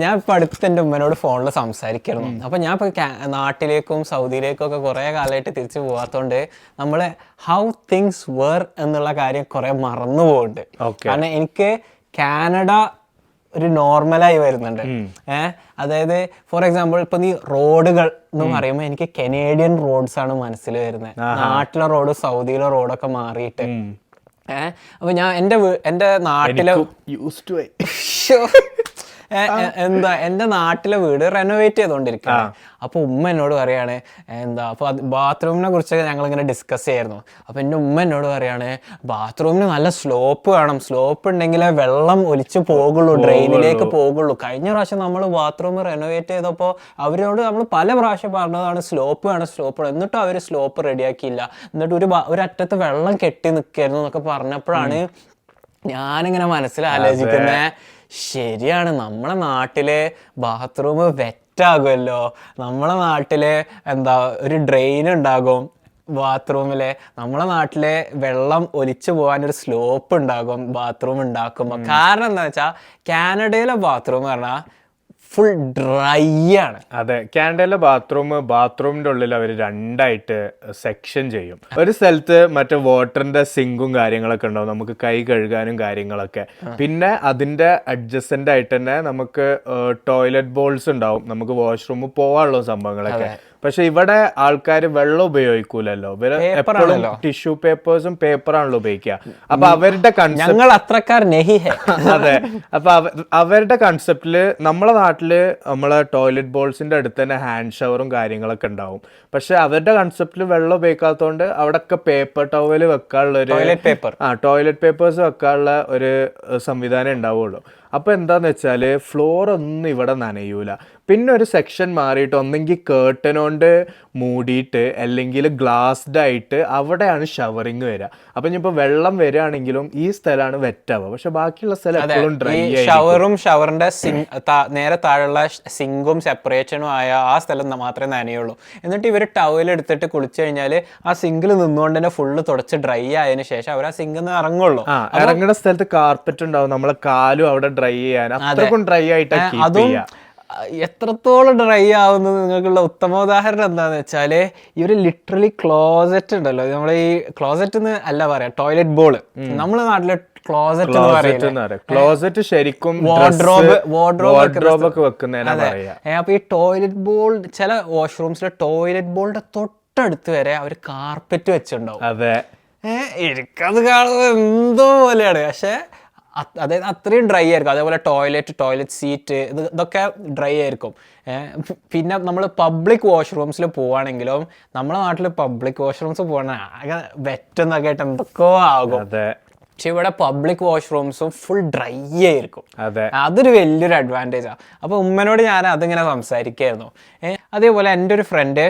ഞാൻ ഇപ്പൊ അടുത്ത് എൻ്റെ ഉമ്മനോട് ഫോണിൽ സംസാരിക്കുന്നു. അപ്പൊ ഞാൻ ഇപ്പൊ നാട്ടിലേക്കും സൗദിയിലേക്കും ഒക്കെ കുറെ കാലമായിട്ട് തിരിച്ചു പോകാത്തോണ്ട് നമ്മള് ഹൗ തിങ്സ് വേർ എന്നുള്ള കാര്യം കുറെ മറന്നു പോകുന്നുണ്ട്. കാരണം എനിക്ക് കാനഡ ഒരു നോർമലായി വരുന്നുണ്ട്. അതായത് ഫോർ എക്സാമ്പിൾ ഇപ്പൊ നീ റോഡുകൾ എന്ന് പറയുമ്പോൾ എനിക്ക് കനേഡിയൻ റോഡ്സ് ആണ് മനസ്സിൽ വരുന്നത്. നാട്ടിലെ റോഡ്, സൗദിയിലെ റോഡൊക്കെ മാറിയിട്ട്. അപ്പൊ ഞാൻ എന്റെ നാട്ടിലെ എന്റെ നാട്ടിലെ വീട് റെനോവേറ്റ് ചെയ്തോണ്ടിരിക്കുകയാണ്. അപ്പൊ ഉമ്മ എന്നോട് പറയാണ് അപ്പൊ ബാത്റൂമിനെ കുറിച്ചൊക്കെ ഞങ്ങൾ ഇങ്ങനെ ഡിസ്കസ് ചെയ്യായിരുന്നു. അപ്പൊ എന്റെ ഉമ്മ എന്നോട് പറയാണ്, ബാത്റൂമിന് നല്ല സ്ലോപ്പ് വേണം, സ്ലോപ്പ് ഉണ്ടെങ്കിലേ വെള്ളം ഒലിച്ചു പോകുള്ളൂ, ഡ്രെയിനിലേക്ക് പോകുള്ളൂ. കഴിഞ്ഞ പ്രാവശ്യം നമ്മൾ ബാത്റൂം റെനോവേറ്റ് ചെയ്തപ്പോൾ അവരോട് നമ്മൾ പല പ്രാവശ്യം പറഞ്ഞതാണ് സ്ലോപ്പ് വേണം, സ്ലോപ്പ് വേണം. എന്നിട്ടും അവർ സ്ലോപ്പ് റെഡിയാക്കിയില്ല. എന്നിട്ട് ഒരു അറ്റത്ത് വെള്ളം കെട്ടി നിൽക്കായിരുന്നു എന്നൊക്കെ പറഞ്ഞപ്പോഴാണ് ഞാനിങ്ങനെ മനസ്സിലാലോചിക്കുന്നത്, ശരിയാണ്, നമ്മളെ നാട്ടിലെ ബാത്റൂം സെറ്റാകുമല്ലോ. നമ്മളെ നാട്ടില് എന്താ ഒരു ഡ്രെയിൻ ഉണ്ടാകും ബാത്റൂമില്, നമ്മളെ നാട്ടിലെ വെള്ളം ഒലിച്ചു പോകാൻ ഒരു സ്ലോപ്പ് ഉണ്ടാകും ബാത്റൂം ഉണ്ടാക്കുമ്പോൾ. കാരണം എന്താ വെച്ചാൽ കാനഡയിലെ ബാത്റൂം പറഞ്ഞാൽ ഫുൾ ഡ്രൈ ആണ്. അതെ, കാനഡയിലെ ബാത്റൂമിന്റെ ഉള്ളിൽ അവർ രണ്ടായിട്ട് സെക്ഷൻ ചെയ്യും. ഒരു സ്ഥലത്ത് മറ്റേ വാട്ടറിന്റെ സിങ്കും കാര്യങ്ങളൊക്കെ ഉണ്ടാവും, നമുക്ക് കൈ കഴുകാനും കാര്യങ്ങളൊക്കെ. പിന്നെ അതിന്റെ അഡ്ജസ്റ്റന്റ് ആയിട്ട് തന്നെ നമുക്ക് ടോയ്ലറ്റ് ബോൾസ് ഉണ്ടാവും, നമുക്ക് വാഷ്റൂമിൽ പോകാനുള്ള സംഭവങ്ങളൊക്കെ. പക്ഷെ ഇവിടെ ആൾക്കാർ വെള്ളം ഉപയോഗിക്കൂലല്ലോ, ഇവര് എപ്പോഴും ടിഷ്യൂ പേപ്പേഴ്സും പേപ്പറാണല്ലോ ഉപയോഗിക്കുക. അപ്പൊ അവരുടെ ഞങ്ങൾ അത്രക്കാർ അതെ, അപ്പൊ അവരുടെ കൺസെപ്റ്റില് നമ്മളെ നാട്ടില് നമ്മളെ ടോയ്ലറ്റ് ബോൾസിന്റെ അടുത്ത് തന്നെ ഹാൻഡ് ഷവറും കാര്യങ്ങളൊക്കെ ഉണ്ടാവും. പക്ഷെ അവരുടെ കൺസെപ്റ്റില് വെള്ളം ഉപയോഗിക്കാത്തതുകൊണ്ട് അവിടെയൊക്കെ പേപ്പർ ടവല് വെക്കാനുള്ള ഒരു ടോയ്ലറ്റ് പേപ്പേഴ്സ് വെക്കാനുള്ള ഒരു സംവിധാനം ഉണ്ടാവുള്ളൂ. അപ്പൊ എന്താന്ന് വെച്ചാല് ഫ്ലോർ ഒന്നും ഇവിടെ നനയൂല. പിന്നെ ഒരു സെക്ഷൻ മാറിയിട്ട് ഒന്നെങ്കിൽ കേർട്ടൻ കൊണ്ട് മൂടിയിട്ട് അല്ലെങ്കിൽ ഗ്ലാസ്ഡ് ആയിട്ട് അവിടെയാണ് ഷവറിങ് വരിക. അപ്പൊ ഇനിയിപ്പോ വെള്ളം വരികയാണെങ്കിലും ഈ സ്ഥലമാണ് വെറ്റാവുക, പക്ഷെ ബാക്കിയുള്ള സ്ഥലം എപ്പോഴും ഡ്രൈ ആയി. ഷവറും ഷവറിന്റെ നേരെ താഴെയുള്ള സിങ്കും സെപ്പറേഷനും ആയ ആ സ്ഥലം മാത്രമേ നനയുള്ളൂ. എന്നിട്ട് ഇവർ ടവൽ എടുത്തിട്ട് കുളിച്ചു കഴിഞ്ഞാൽ ആ സിങ്കിൽ നിന്നുകൊണ്ട് തന്നെ ഫുള്ള് തുടച്ച് ഡ്രൈ ആയതിനു ശേഷം അവർ ആ സിങ്കിൽ നിന്ന് ഇറങ്ങുള്ളൂ. ഇറങ്ങുന്ന സ്ഥലത്ത് കാർപ്പറ്റ് ഉണ്ടാവും, നമ്മളെ കാലും അവിടെ ഡ്രൈ ചെയ്യാൻ അത്രക്കും ഡ്രൈ ആയിട്ടാണ്. അതും എത്രത്തോളം ഡ്രൈ ആവുന്നത് നിങ്ങൾക്കുള്ള ഉത്തമോദാഹരണം എന്താന്ന് വെച്ചാല്, ഇവര് ലിറ്ററലി ക്ലോസറ്റ് ഉണ്ടല്ലോ, നമ്മളെ ഈ ക്ലോസറ്റ് എന്ന് അല്ല പറയാ, ടോയ്ലറ്റ് ബോൾ നമ്മളെ നാട്ടിലെ ക്ലോസറ്റ് എന്ന് പറയുന്നത്. ക്ലോസറ്റ് ശരിക്കും വാർഡ്രോബ് ഒക്കെ വെക്കുന്നതിനാ പറയാ. അപ്പൊ ഈ ടോയ്ലറ്റ് ബോൾ ചില വാഷ്റൂംസിലെ ടോയ്ലറ്റ് ബോളിന്റെ തൊട്ടടുത്ത് വരെ അവര് കാർപ്പറ്റ് വെച്ചിട്ടുണ്ടാവും. അതെ, എനിക്കത് കാണുമ്പോൾ എന്തോ പോലെയാണ്. പക്ഷെ അതായത് അത്രയും ഡ്രൈ ആയിരിക്കും. അതേപോലെ ടോയ്ലറ്റ് സീറ്റ് ഇതൊക്കെ ഡ്രൈ ആയിരിക്കും. പിന്നെ നമ്മൾ പബ്ലിക് വാഷ്റൂംസിൽ പോവുകയാണെങ്കിലും നമ്മളെ നാട്ടിൽ പബ്ലിക് വാഷ്റൂംസ് പോകണമെങ്കിൽ ആകെ വെറ്റെന്നൊക്കെ ആയിട്ട് എന്തൊക്കെയോ ആകും. പക്ഷെ ഇവിടെ പബ്ലിക് വാഷ്റൂംസും ഫുൾ ഡ്രൈ ആയിരിക്കും. അതൊരു വലിയൊരു അഡ്വാൻറ്റേജാണ്. അപ്പോൾ ഉമ്മനോട് ഞാൻ അതിങ്ങനെ സംസാരിക്കായിരുന്നു. അതേപോലെ എൻ്റെ ഒരു ഫ്രണ്ട്,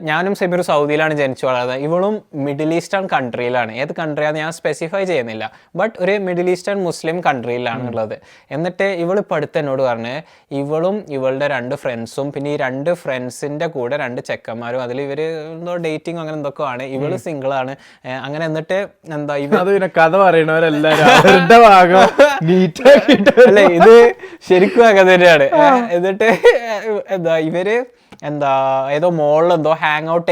ഞാനും സെമീർ സൗദിയിലാണ് ജനിച്ചു വളർന്നത്, ഇവളും മിഡിൽ ഈസ്റ്റേൺ കൺട്രിയിലാണ്. ഏത് കൺട്രിയാണെന്ന് ഞാൻ സ്പെസിഫൈ ചെയ്യുന്നില്ല, ബട്ട് ഒരു മിഡിൽ ഈസ്റ്റേൺ മുസ്ലിം കൺട്രിയിലാണ് ഉള്ളത്. എന്നിട്ട് ഇവൾ ഇപ്പോൾ അടുത്ത് എന്നോട് പറഞ്ഞ് ഇവളും ഇവളുടെ 2 ഫ്രണ്ട്സും പിന്നെ ഈ 2 ഫ്രണ്ട്സിൻ്റെ കൂടെ 2 ചെക്കന്മാരും, അതിൽ ഇവർ എന്തോ ഡേറ്റിംഗ് അങ്ങനെ എന്തൊക്കെ ആണ്, ഇവള് സിംഗിളാണ്. അങ്ങനെ എന്നിട്ട് എന്താ കഥ പറയണവരെല്ലാരും അല്ലെ, ഇത് ശരിക്കും അങ്ങനെ തന്നെയാണ്. എന്നിട്ട് എന്താ ഏതോ മോളിൽ എന്തോ ഹാങ് ഔട്ട്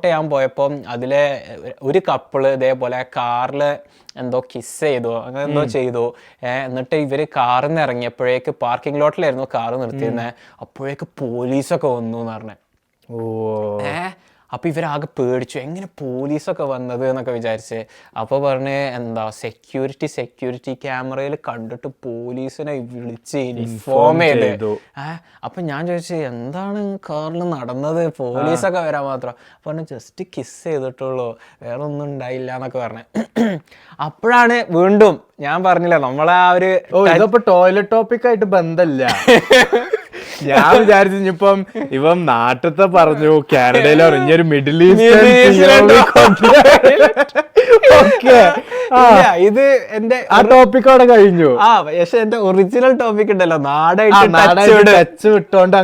ചെയ്യാൻ പോയപ്പോൾ അതിലെ ഒരു കപ്പിള് ഇതേപോലെ കാറിൽ എന്തോ കിസ് ചെയ്തു, അങ്ങനെ എന്തോ ചെയ്തു. എന്നിട്ട് ഇവര് കാറിൽ നിന്ന് ഇറങ്ങിയപ്പോഴേക്ക് പാർക്കിംഗ് ലോട്ടിലായിരുന്നു കാറ് നിർത്തിയിരുന്നത്, അപ്പോഴേക്ക് പോലീസൊക്കെ വന്നു എന്ന് പറഞ്ഞേ. അപ്പോൾ ഇവരാകെ പേടിച്ചു, എങ്ങനെ പോലീസൊക്കെ വന്നത് എന്നൊക്കെ വിചാരിച്ച്. അപ്പോൾ പറഞ്ഞ് എന്താ സെക്യൂരിറ്റി ക്യാമറയിൽ കണ്ടിട്ട് പോലീസിനെ വിളിച്ച് ഇൻഫോം ചെയ്തു. അപ്പം ഞാൻ ചോദിച്ചു എന്താണ് കാറിൽ നടന്നത്, പോലീസൊക്കെ വരാൻ മാത്രം. പറഞ്ഞു ജസ്റ്റ് കിസ് ചെയ്തിട്ടുള്ളൂ, വേറെ ഒന്നും ഉണ്ടായില്ല എന്നൊക്കെ പറഞ്ഞു. അപ്പോഴാണ് വീണ്ടും ഞാൻ പറഞ്ഞില്ല നമ്മളെ ആ ഒരു ടോയ്ലറ്റ് ടോപ്പിക്കായിട്ട് ബന്ധമില്ല. ഞാൻ വിചാരിച്ചു ഇനിയിപ്പം ഇവൻ നാട്ടിലത്തെ പറഞ്ഞു കാനഡയിലോ ഇനിയൊരു മിഡിൽ ഈസ്റ്റ് ഇത് എന്റെ ആ ടോപ്പിക് അവിടെ കഴിഞ്ഞു. പക്ഷെ എന്റെ ഒറിജിനൽ ടോപ്പിക് ഉണ്ടല്ലോ, നാടായിട്ട് ടച്ച് വിട്ടോണ്ട്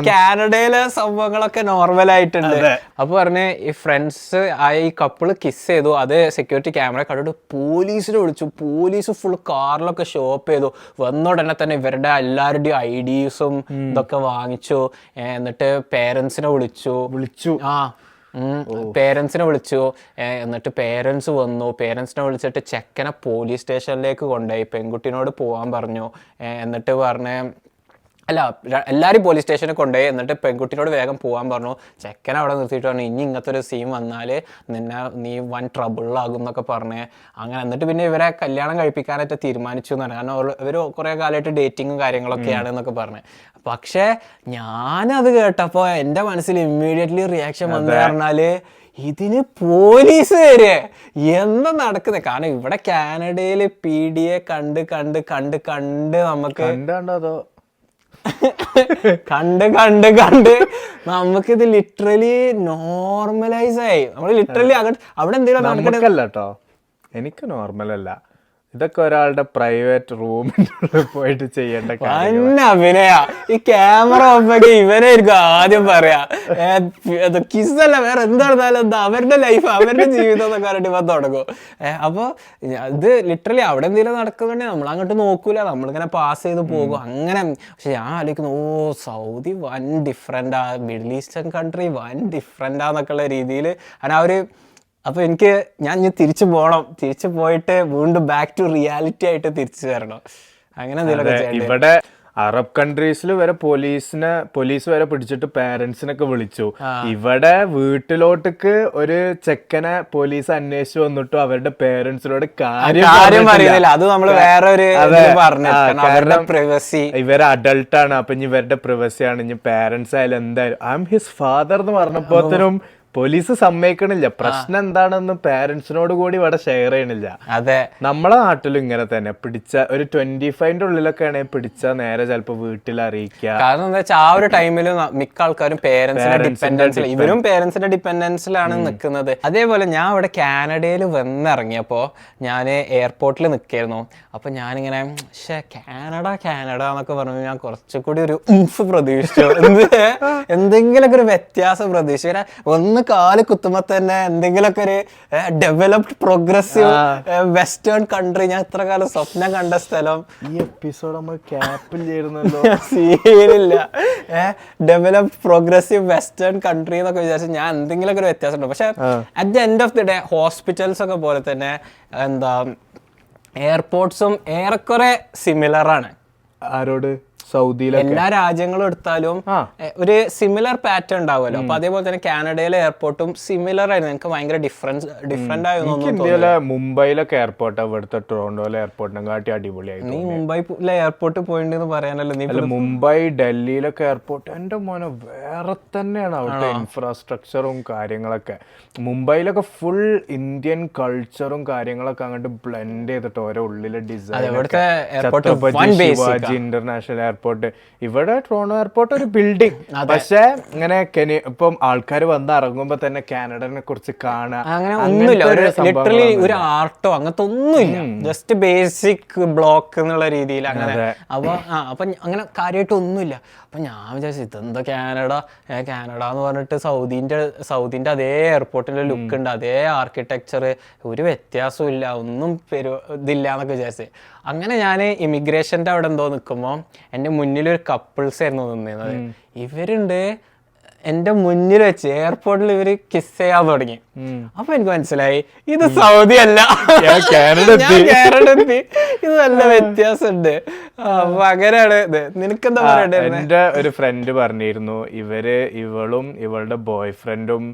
കാനഡയിലെ സംഭവങ്ങളൊക്കെ നോർമൽ ആയിട്ടുണ്ട്. അപ്പൊ പറഞ്ഞ് ഈ ഫ്രണ്ട്സ് ഈ കപ്പിള് കിസ് ചെയ്തു, അത് സെക്യൂരിറ്റി ക്യാമറ കണ്ടിട്ട് പോലീസിനെ വിളിച്ചു. പോലീസ് ഫുൾ കാറിലൊക്കെ ഷോപ്പ് ചെയ്തു. വന്ന ഉടനെ തന്നെ ഇവരുടെ എല്ലാവരുടെയും IDസും ഇതൊക്കെ വാങ്ങിച്ചു. എന്നിട്ട് പേരൻസിനെ വിളിച്ചു. എന്നിട്ട് പേരൻസ് വന്നു. പേരൻസിനെ വിളിച്ചിട്ട് ചെക്കനെ പോലീസ് സ്റ്റേഷനിലേക്ക് കൊണ്ടുപോയി, പെൺകുട്ടീനോട് പോകാൻ പറഞ്ഞു. എന്നിട്ട് പറഞ്ഞ് എല്ലാവരും പോലീസ് സ്റ്റേഷനിൽ കൊണ്ടുപോയി. എന്നിട്ട് പെൺകുട്ടിയോട് വേഗം പോകാൻ പറഞ്ഞു. ചെക്കൻ അവിടെ നിർത്തിയിട്ട് പറഞ്ഞു ഇനി ഇങ്ങനത്തെ ഒരു സീൻ വന്നാൽ നീ വൻ ട്രബിളാകും എന്നൊക്കെ പറഞ്ഞ് അങ്ങനെ. എന്നിട്ട് പിന്നെ ഇവരെ കല്യാണം കഴിപ്പിക്കാനായിട്ട് തീരുമാനിച്ചു എന്ന് പറഞ്ഞു. കാരണം ഇവർ കുറേ കാലമായിട്ട് ഡേറ്റിങ്ങും കാര്യങ്ങളൊക്കെയാണ് എന്നൊക്കെ പറഞ്ഞ്. പക്ഷേ ഞാനത് കേട്ടപ്പോൾ എൻ്റെ മനസ്സിൽ ഇമ്മീഡിയറ്റ്ലി റിയാക്ഷൻ വന്നു പറഞ്ഞാൽ ഇതിന് പോലീസ് വരെ എന്താ നടക്കുന്നത്. കാരണം ഇവിടെ കാനഡയിൽ PDA കണ്ട് നമുക്ക് കണ്ട് നമുക്കിത് ലിറ്ററലി നോർമലൈസ് ആയി. നമ്മൾ ലിറ്ററലി അവിടെ എന്തെങ്കിലും കേട്ടോ, എനിക്ക് നോർമൽ അല്ല. ഇതൊക്കെ ഒരാളുടെ പ്രൈവറ്റ് റൂമിനുള്ളിൽ പോയിട്ട് ചെയ്യേണ്ട വൻ അഭിനയ. ഈ ക്യാമറ ഓഫാക്കി ഇവനായിരിക്കും ആദ്യം പറയാ കിസ്സല്ല വേറെ എന്തായിരുന്നാലും എന്താ അവരുടെ ലൈഫ് അവരുടെ ജീവിതം എന്നൊക്കെ പറഞ്ഞിട്ട് ഇവ തുടങ്ങും. അപ്പൊ ഇത് ലിറ്ററലി അവിടെ എന്തെങ്കിലും നടക്കുന്നുണ്ടെങ്കിൽ നമ്മൾ അങ്ങോട്ട് നോക്കൂല, നമ്മളിങ്ങനെ പാസ് ചെയ്ത് പോകും അങ്ങനെ. പക്ഷെ ഞാൻ ആലോചിക്കുന്നു സൗദി വൻ ഡിഫറെൻ്റാ, മിഡിൽ ഈസ്റ്റേൺ കൺട്രി വൻ ഡിഫറെൻ്റാന്നൊക്കെ ഉള്ള രീതിയിൽ കാരണം അവർ. അപ്പൊ എനിക്ക് ഞാൻ ഇനി തിരിച്ചു പോകണം, തിരിച്ചു പോയിട്ട് വീണ്ടും ബാക്ക് ടു റിയാലിറ്റി ആയിട്ട് തിരിച്ചു വരണം, അങ്ങനെ എന്തെങ്കിലും. ഇവിടെ അറബ് കൺട്രീസിൽ വരെ പോലീസ് വരെ പിടിച്ചിട്ട് പാരന്റ്സിനൊക്കെ വിളിച്ചു. ഇവിടെ വീട്ടിലോട്ടേക്ക് ഒരു ചെക്കനെ പോലീസ് അന്വേഷിച്ചു വന്നിട്ടും അവരുടെ പേരൻസിനോട് കാര്യം പറയുന്നില്ല. അത് നമ്മൾ വേറെ ഒരു ഇവര് അഡൾട്ടാണ്, അപ്പൊ ഇനി ഇവരുടെ പ്രിവസിയാണ്, ഇനി പാരന്റ്സ് ആയാലും എന്തായാലും ഐ എം ഹിസ് ഫാദർ എന്ന് പറഞ്ഞപ്പോത്തിനും പോലീസ് സമ്മതിക്കണില്ല. പ്രശ്നം എന്താണെന്ന് പാരന്റ്സിനോട് കൂടി ഇവിടെ ഷെയർ ചെയ്യണില്ല. അതെ, നമ്മളെ നാട്ടിലും ഇങ്ങനെ തന്നെ പിടിച്ച ഒരു 25 ഉള്ളിലൊക്കെ ആണെങ്കിൽ പിടിച്ച നേരെ ചിലപ്പോ വീട്ടിൽ അറിയിക്കുക. കാരണം എന്താ വെച്ചാൽ ആ ഒരു ടൈമിൽ മിക്ക ആൾക്കാരും പേരൻസിന്റെ ഡിപ്പെൻഡൻസിൽ, ഇവരും പേരൻസിന്റെ ഡിപ്പെൻഡൻസിലാണ് നിൽക്കുന്നത്. അതേപോലെ ഞാൻ ഇവിടെ കാനഡയിൽ വന്നിറങ്ങിയപ്പോ ഞാൻ എയർപോർട്ടിൽ നിൽക്കായിരുന്നു. അപ്പൊ ഞാനിങ്ങനെ കാനഡ എന്നൊക്കെ പറഞ്ഞു ഞാൻ കുറച്ചുകൂടി ഒരു പ്രതീക്ഷിച്ചു, എന്തെങ്കിലുമൊക്കെ ഒരു വ്യത്യാസം പ്രതീക്ഷിച്ചു. ഒന്ന് കാല് കുത്തുമ്പോ തന്നെ എന്തെങ്കിലുമൊക്കെ ഒരു ഡെവലപ്ഡ് പ്രോഗ്രസീവ് വെസ്റ്റേൺ കൺട്രി, ഞാൻ ഇത്ര കാലം സ്വപ്നം കണ്ട സ്ഥലം. ഈ എപ്പിസോഡ് നമ്മൾ ക്യാപ്പിൽ ചെയ്യുന്നല്ലോ, സീനില്ല. ഡെവലപ്ഡ് പ്രോഗ്രസീവ് വെസ്റ്റേൺ കൺട്രി എന്നൊക്കെ വിചാരിച്ചു ഞാൻ എന്തെങ്കിലുമൊക്കെ ഒരു വ്യത്യാസം ഉണ്ട്. പക്ഷെ at the end of the day hospitals ഒക്കെ പോലെ തന്നെ എന്താ എയർപോർട്ട്സും ഏറെക്കുറെ സിമിലർ ആണ്. ആരോട്? സൗദിയിലെ എല്ലാ രാജ്യങ്ങളും എടുത്താലും ഒരു സിമിലർ പാറ്റേൺ ഉണ്ടാവുമല്ലോ. അപ്പൊ അതേപോലെ തന്നെ കാനഡയിലെ എയർപോർട്ടും സിമിലർ ആയിരുന്നു. എനിക്ക് ഭയങ്കര ഡിഫറെന്റ് ആയിരുന്നു. ഇന്ത്യയിലെ മുംബൈയിലൊക്കെ എയർപോർട്ട് ഇവിടുത്തെ ടൊറോണ്ടോയിലെ എയർപോർട്ടിനെ കാട്ടി അടിപൊളിയായിരുന്നു. നീ മുംബൈയിലെ എയർപോർട്ട് പോയിണ്ടെന്ന് പറയാനല്ലോ നീ. മുംബൈ ഡൽഹിയിലൊക്കെ എയർപോർട്ട് എന്റെ മോനെ വേറെ തന്നെയാണ്. അവിടുത്തെ ഇൻഫ്രാസ്ട്രക്ചറും കാര്യങ്ങളൊക്കെ മുംബൈയിലൊക്കെ ഫുൾ ഇന്ത്യൻ കൾച്ചറും കാര്യങ്ങളൊക്കെ അങ്ങോട്ട് ബ്ലെൻഡ് ചെയ്തിട്ട് ഓരോ ഉള്ളിലെ ഡിസൈൻ. ശിവാജി ഇന്റർനാഷണൽ എയർപോർട്ട്, ഇവിടെ ടൊറോണ്ടോ എയർപോർട്ട് ഒരു ബിൽഡിംഗ്. പക്ഷെ ഇങ്ങനെ ഇപ്പം ആൾക്കാർ വന്ന് ഇറങ്ങുമ്പോ തന്നെ കാനഡനെ കുറിച്ച് കാണാൻ അങ്ങനെ ഒന്നുമില്ല, ലിറ്ററലി ഒരു ആർട്ടോ അങ്ങനത്തെ ഒന്നുമില്ല, ജസ്റ്റ് ബേസിക് ബ്ലോക്ക് എന്നുള്ള രീതിയിൽ അങ്ങനെ. അപ്പൊ അങ്ങനെ കാര്യമായിട്ട് ഒന്നുമില്ല. അപ്പൊ ഞാൻ വിചാരിച്ചു ഇതെന്താ കാനഡ എന്ന് പറഞ്ഞിട്ട് സൗദിന്റെ അതേ എയർപോർട്ടിന്റെ ലുക്ക് ഉണ്ട്, അതേ ആർക്കിടെക്ചർ, ഒരു വ്യത്യാസവും ഇല്ല, ഒന്നും ഇതില്ല എന്നൊക്കെ വിചാരിച്ചത്. അങ്ങനെ ഞാൻ ഇമിഗ്രേഷന്റെ അവിടെ എന്തോ നിൽക്കുമ്പോൾ എൻ്റെ മുന്നിലൊരു കപ്പിൾസ് ആയിരുന്നു നിന്നിരുന്നത്. ഇവരുണ്ട് എന്റെ മുന്നിൽ വെച്ച് എയർപോർട്ടിൽ ഇവര് കിസ് ചെയ്യാൻ തുടങ്ങി. അപ്പൊ എനിക്ക് മനസ്സിലായി ഇത് സൗദി അല്ല, കാനഡ എത്തി, ഇത് നല്ല വ്യത്യാസമുണ്ട്. അപ്പൊ അങ്ങനെയാണ് ഇത്. നിനക്കെന്താ പറയണ്ടേ? എന്റെ ഒരു ഫ്രണ്ട് പറഞ്ഞിരുന്നു ഇവളും ഇവളുടെ ബോയ് ഫ്രണ്ടും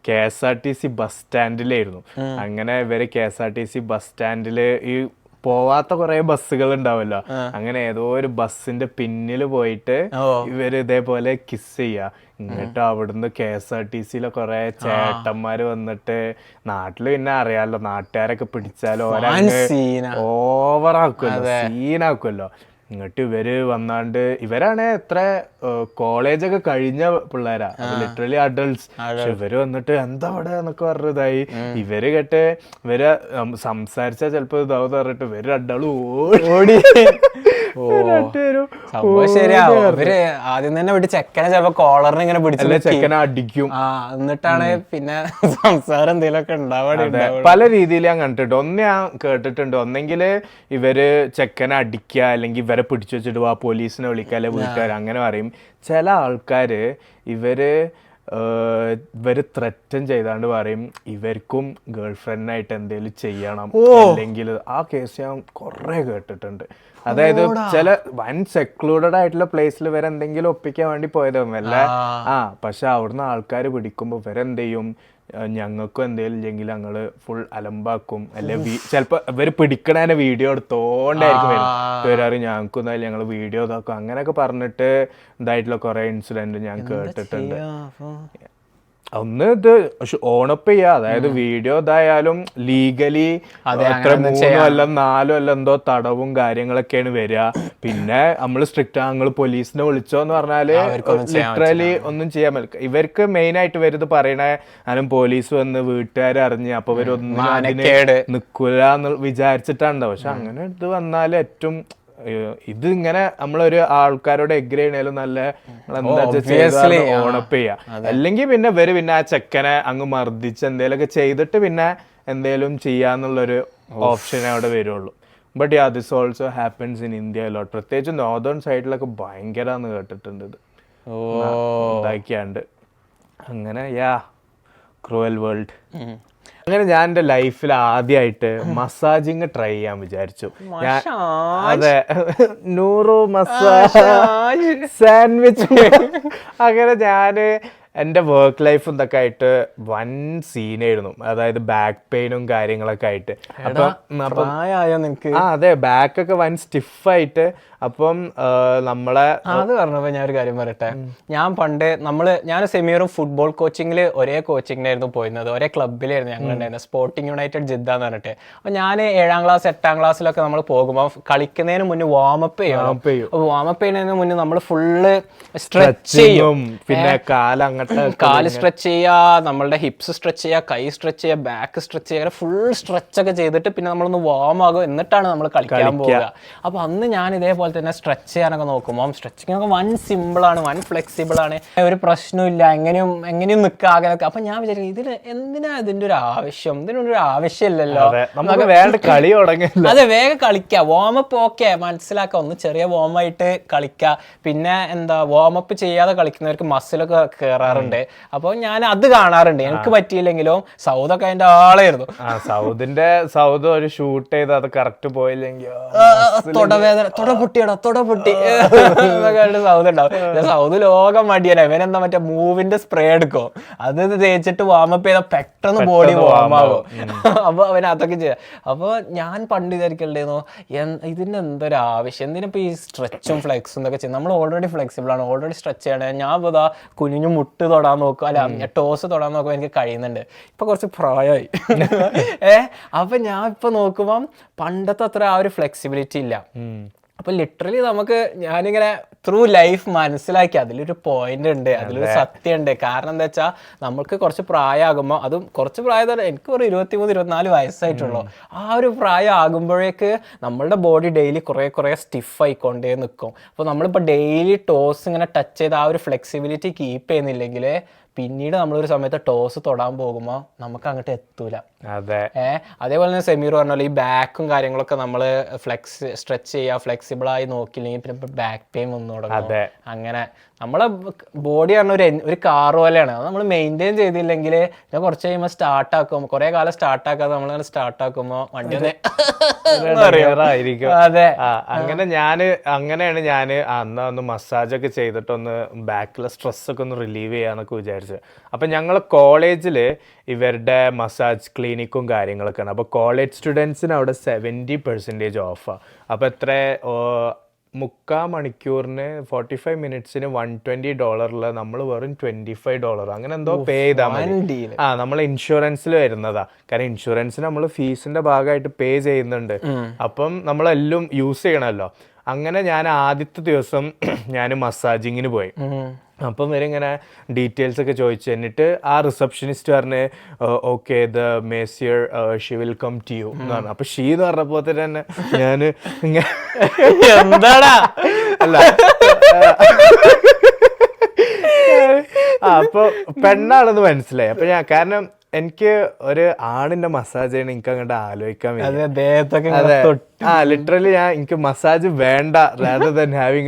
KSRTC ബസ് സ്റ്റാൻഡിലായിരുന്നു. അങ്ങനെ ഇവര് KSRTC ബസ് സ്റ്റാൻഡില് ഈ പോവാത്ത കുറെ ബസ്സുകൾ ഉണ്ടാവല്ലോ, അങ്ങനെ ഏതോ ഒരു ബസ്സിന്റെ പിന്നിൽ പോയിട്ട് ഇവര് ഇതേപോലെ കിസ് ചെയ്യാ. എന്നിട്ട് അവിടുന്ന് KSRTC കുറെ ചേട്ടന്മാര് വന്നിട്ട്, നാട്ടില് പിന്നെ അറിയാലോ നാട്ടുകാരൊക്കെ പിടിച്ചാലോ ഓവറാക്കുമല്ലോ, സീനാക്കുമല്ലോ. ഇങ്ങോട്ട് ഇവര് വന്നാണ്ട് ഇവരാണ് എത്ര കോളേജൊക്കെ കഴിഞ്ഞ പിള്ളേരാ, ലിറ്ററലി അഡൾട്ട്സ്. പക്ഷെ ഇവര് വന്നിട്ട് എന്താ അവിടെ എന്നൊക്കെ പറഞ്ഞതായി. ഇവര് സംസാരിച്ചാ ചിലപ്പോ ഇതാവും പറഞ്ഞിട്ട് ഇവര് രണ്ടാളും ഓടി. ശരിയാവും, ഇവര് ആദ്യം തന്നെ വിട്ട് ചെക്കനെ ചിലപ്പോ കോളറിനെ ഇങ്ങനെ പിടിച്ചില്ല, ചെക്കനെ അടിക്കും. എന്നിട്ടാണ് പിന്നെ സംസാരം എന്തെങ്കിലുമൊക്കെ ഉണ്ടാവാതെ. പല രീതിയിൽ ഞാൻ കണ്ടിട്ടുണ്ട്. ഒന്ന് ഞാൻ കേട്ടിട്ടുണ്ട്, ഒന്നെങ്കിൽ ഇവര് ചെക്കനെ അടിക്കുക, അല്ലെങ്കിൽ ഇവരെ പിടിച്ചു വെച്ചിട്ട് വാ പോലീസിനെ വിളിക്കുക, അല്ലെ വീട്ടുകാർ അങ്ങനെ പറയും. ചില ആൾക്കാര് ഇവര് ത്രറ്റൻ ചെയ്താണ്ട് പറയും ഇവർക്കും ഗേൾ ഫ്രണ്ടിനായിട്ട് എന്തെങ്കിലും ചെയ്യണം, അല്ലെങ്കിൽ ആ കേസ് ഞാൻ കുറെ കേട്ടിട്ടുണ്ട്. അതായത് ചില വൻ സെക്ലൂഡഡ് ആയിട്ടുള്ള പ്ലേസിൽ വരെ എന്തെങ്കിലും ഒപ്പിക്കാൻ വേണ്ടി പോയതൊന്നുമല്ല. പക്ഷെ അവിടുന്ന് ആൾക്കാർ പിടിക്കുമ്പോ ഇവരെന്ത് ചെയ്യും, ഞങ്ങൾക്കും എന്തെങ്കിലും ഇല്ലെങ്കിൽ ഞങ്ങള് ഫുൾ അലമ്പാക്കും, അല്ലെ ചിലപ്പോ ഇവര് പിടിക്കണ വീഡിയോ എടുത്തോണ്ടായിരിക്കും വരാറ്, ഞങ്ങൾക്കും ഞങ്ങൾ വീഡിയോ ഇതാക്കും, അങ്ങനെയൊക്കെ പറഞ്ഞിട്ട് ഇതായിട്ടുള്ള കുറെ ഇൻസിഡന്റ് ഞാൻ കേട്ടിട്ടുണ്ട്. ഒന്ന് ഇത് ഓണപ്പ് ചെയ്യാ, അതായത് വീഡിയോ ഇതായാലും ലീഗലി എത്ര 3 കൊല്ലം 4 കൊല്ലം എന്തോ തടവും കാര്യങ്ങളൊക്കെയാണ് വരിക. പിന്നെ നമ്മൾ സ്ട്രിക്റ്റ് നിങ്ങൾ പോലീസിനെ വിളിച്ചോന്ന് പറഞ്ഞാല് ലിറ്ററലി ഒന്നും ചെയ്യാൻ പറ്റില്ല. ഇവർക്ക് മെയിൻ ആയിട്ട് വരുന്നത് പറയണേ ഞാനും പോലീസ് വന്ന് വീട്ടുകാരെ അറിഞ്ഞ് അപ്പൊ ഇവരൊന്നും നിക്കൂല എന്ന് വിചാരിച്ചിട്ടാണ്. പക്ഷെ അങ്ങനെ ഇത് വന്നാല് ഏറ്റവും ഇത് ഇങ്ങനെ നമ്മളൊരു ആൾക്കാരോട് എഗ്രി ചെയ്യണേലും നല്ല ഓണപ്പ് ചെയ്യാ. അല്ലെങ്കിൽ പിന്നെ ഇവര് പിന്നെ ആ ചെക്കനെ അങ്ങ് മർദ്ദിച്ച് എന്തേലൊക്കെ ചെയ്തിട്ട് പിന്നെ എന്തേലും ചെയ്യാന്നുള്ളൊരു ഓപ്ഷനേ അവിടെ വരുള്ളൂ. But ya this also happens in India lot. പ്രത്യേകിച്ച് നോർത്തേൺ സൈഡിലൊക്കെ ഭയങ്കരാന്ന് കേട്ടിട്ടുണ്ട് ഇത് ഇതാക്കിയാണ്ട്. അങ്ങനെ യാ ക്രൂവൽ വേൾഡ്. അങ്ങനെ ഞാൻ എൻ്റെ ലൈഫിൽ ആദ്യമായിട്ട് മസാജിങ് ട്രൈ ചെയ്യാൻ വിചാരിച്ചു. അതെ, 100 മസാജ് സാൻഡ്വിച്ച്. അങ്ങനെ ഞാന് എൻ്റെ വർക്ക് ലൈഫ് ഇതൊക്കെ ആയിട്ട് വൻ സീനായിരുന്നു. അതായത് ബാക്ക് പെയിനും കാര്യങ്ങളൊക്കെ ആയിട്ട്. അതെ, ബാക്കൊക്കെ വൻ സ്റ്റിഫായിട്ട്. അപ്പം നമ്മളെ അത് പറഞ്ഞപ്പോ ഞാൻ ഒരു കാര്യം പറയട്ടെ. ഞാൻ പണ്ട് ഞാൻ സെമീറും ഫുട്ബോൾ കോച്ചിങ്ങിൽ ഒരേ കോച്ചിങ്ങിനായിരുന്നു പോയിരുന്നത്, ഒരേ ക്ലബിലായിരുന്നു ഞങ്ങൾ ഉണ്ടായിരുന്നത്, സ്പോർട്ടിംഗ് യുണൈറ്റഡ് ജിദ്ദ എന്ന് പറഞ്ഞിട്ട്. അപ്പൊ ഞാൻ 7ാം ക്ലാസ് 8ാം ക്ലാസ്സിലൊക്കെ നമ്മൾ പോകുമ്പോൾ കളിക്കുന്നതിന് മുന്നേ വാമപ്പ് ചെയ്യണം. അപ്പൊ വാമപ്പ് ചെയ്യുന്നതിന് മുന്നേ നമ്മൾ ഫുള്ള് സ്ട്രെച്ച് ചെയ്യും. പിന്നെ കാല് സ്ട്രെച്ച് ചെയ്യാ, നമ്മളുടെ ഹിപ്സ് സ്ട്രെച്ച് ചെയ്യാ, കൈ സ്ട്രെച്ച് ചെയ്യാ, ബാക്ക് സ്ട്രെച്ച് ചെയ്യാ, ഫുൾ സ്ട്രെച്ച് ഒക്കെ ചെയ്തിട്ട് പിന്നെ നമ്മളൊന്ന് വാം ആകും, എന്നിട്ടാണ് നമ്മൾ കളിക്കാൻ പോവുക. അപ്പൊ അന്ന് ഞാൻ ഇതേപോലെ തന്നെ സ്ട്രെച്ച് ചെയ്യാനൊക്കെ നോക്കുമ്പോൾ സ്ട്രെച്ചിങ് ഒക്കെ വൻ സിമ്പിളാണ്, വൻ ഫ്ലെക്സിബിൾ ആണ്, ഒരു പ്രശ്നമില്ല, എങ്ങനെയും നിൽക്കാകെ. അപ്പൊ ഞാൻ വിചാരിക്കും ഇതിന് എന്തിനാ ഇതിന്റെ ഒരു ആവശ്യം, ഇതിനൊരു ആവശ്യമില്ലല്ലോ, നമുക്ക് വേണ്ട കളി തുടങ്ങില്ല. അതെ, വേഗം കളിക്കുക. വാമപ്പ് ഓക്കെ മനസ്സിലാക്കാം, ഒന്ന് ചെറിയ വാമായിട്ട് കളിക്കുക. പിന്നെ എന്താ വാമപ്പ് ചെയ്യാതെ കളിക്കുന്നവർക്ക് മസിലൊക്കെ കയറാറുണ്ട്. അപ്പൊ ഞാൻ അത് കാണാറുണ്ട്. എനിക്ക് പറ്റിയില്ലെങ്കിലും സൗദൊക്കെ അതിന്റെ ആളായിരുന്നു. സൗദ് ഒരു ഷൂട്ട് ചെയ്ത് അത് കറക്റ്റ് പോയില്ലെങ്കിൽ തൊടവേദന, തൊട പൊട്ടി സൗദ് ഉണ്ടാവും. സൗദ് ലോകം മടിയല്ല. ഇവനെന്താ മറ്റേ മൂവിന്റെ സ്പ്രേ എടുക്കും, അത് തേച്ചിട്ട് വാമപ്പ് ചെയ്താൽ പെട്ടെന്ന് ബോഡി വാമാകും. അപ്പൊ അവൻ അതൊക്കെ ചെയ്യാം. അപ്പൊ ഞാൻ പണ്ട് വിചാരിക്കണ്ടായിരുന്നു ഇതിന് എന്തൊരു ആവശ്യം, എന്തിനിപ്പോ ഈ സ്ട്രെച്ചും ഫ്ലെക്സും എന്നൊക്കെ ചെയ്യും. നമ്മൾ ഓൾറെഡി ഫ്ലെക്സിബിൾ ആണ്, ഓൾറെഡി സ്ട്രെച്ച് ചെയ്യണേ. ഞാൻ ഇതാ കുനിഞ്ഞു മുട്ട് തൊടാൻ നോക്കും, അല്ല ടോസ് തൊടാൻ നോക്കുമ്പോൾ എനിക്ക് കഴിയുന്നുണ്ട്. ഇപ്പൊ കുറച്ച് പ്രായമായി. അപ്പൊ ഞാൻ ഇപ്പൊ നോക്കുമ്പം പണ്ടത്തെ അത്ര ആ ഒരു ഫ്ലെക്സിബിലിറ്റി ഇല്ല. അപ്പൊ ലിറ്ററലി ഞാനിങ്ങനെ ത്രൂ ലൈഫ് മനസ്സിലാക്കി അതിലൊരു പോയിന്റ് ഉണ്ട്, അതിലൊരു സത്യമുണ്ട്. കാരണം എന്താ വെച്ചാൽ നമ്മൾക്ക് കുറച്ച് പ്രായമാകുമ്പോൾ, അതും കുറച്ച് പ്രായം, എനിക്ക് ഒരു 23-24 വയസ്സായിട്ടുള്ളൂ. ആ ഒരു പ്രായം ആകുമ്പോഴേക്ക് നമ്മളുടെ ബോഡി ഡെയിലി കുറേ സ്റ്റിഫ് ആയിക്കൊണ്ടേ നിൽക്കും. അപ്പോൾ നമ്മളിപ്പോൾ ഡെയിലി ടോസ് ഇങ്ങനെ ടച്ച് ചെയ്ത് ആ ഒരു ഫ്ലെക്സിബിലിറ്റി കീപ്പ് ചെയ്യുന്നില്ലെങ്കിൽ പിന്നീട് നമ്മളൊരു സമയത്ത് ടോസ് തൊടാൻ പോകുമ്പോൾ നമുക്ക് അങ്ങോട്ട് എത്തൂല. അതേപോലെ തന്നെ സെമീർ പറഞ്ഞാൽ ഈ ബാക്കും കാര്യങ്ങളൊക്കെ നമ്മൾ സ്ട്രെച്ച് ചെയ്യുക, ഫ്ലെക്സിബിൾ ആയി നോക്കില്ലെങ്കിൽ പിന്നെ ബാക്ക് പെയിൻ വന്നു തുടങ്ങും. അങ്ങനെ നമ്മളെ ബോഡി പറഞ്ഞ ഒരു കാർ പോലെയാണ്, അത് നമ്മൾ മെയിൻറ്റെയിൻ ചെയ്തില്ലെങ്കിൽ ഞാൻ കുറച്ച് കഴിയുമ്പോൾ സ്റ്റാർട്ടാക്കും, കുറെ കാലം സ്റ്റാർട്ടാക്കാതെ നമ്മളിങ്ങനെ സ്റ്റാർട്ടാക്കുമ്പോൾ വണ്ടി ആയിരിക്കും. അതെ, അങ്ങനെയാണ് ഞാൻ അന്ന് മസാജൊക്കെ ചെയ്തിട്ടൊന്ന് ബാക്കിലെ സ്ട്രെസ്സൊക്കെ ഒന്ന് റിലീവ് ചെയ്യാന്നൊക്കെ വിചാരിച്ചത്. അപ്പം ഞങ്ങൾ കോളേജിൽ ഇവരുടെ മസാജ് ക്ലിനിക്കും കാര്യങ്ങളൊക്കെയാണ്. അപ്പോൾ കോളേജ് സ്റ്റുഡൻസിന് അവിടെ 70% ഓഫാണ്. അപ്പോൾ എത്ര 3/4 മണിക്കൂറിന് 45 മിനിറ്റ്സിന് $120 നമ്മൾ വെറും $25 അങ്ങനെ എന്തോ പേ ചെയ്താൽ മതി. നമ്മൾ ഇൻഷുറൻസിൽ വരുന്നതാ. കാരണം ഇൻഷുറൻസിന് നമ്മൾ ഫീസിന്റെ ഭാഗമായിട്ട് പേ ചെയ്യുന്നുണ്ട്. അപ്പം നമ്മളെല്ലാം യൂസ് ചെയ്യണമല്ലോ. അങ്ങനെ ഞാൻ ആദ്യത്തെ ദിവസം ഞാൻ മസാജിങ്ങിന് പോയി. അപ്പം ഇവരിങ്ങനെ ഡീറ്റെയിൽസ് ഒക്കെ ചോദിച്ചു. എന്നിട്ട് ആ റിസപ്ഷനിസ്റ്റ് പറഞ്ഞ് okay the masseur she will come to you എന്ന് പറഞ്ഞു. അപ്പൊ ഷീ എന്ന് പറഞ്ഞപ്പോ തന്നെ ഞാൻ എന്താടാ അല്ല അപ്പൊ പെണ്ണാണെന്ന് മനസ്സിലായി. അപ്പൊ ഞാൻ കാരണം എനിക്ക് ഒരു ആണിന്റെ മസാജ് ചെയ്യണം എനിക്ക് അങ്ങോട്ട് ആലോചിക്കാൻ ലിറ്ററലി എനിക്ക് മസാജ് വേണ്ട, rather than having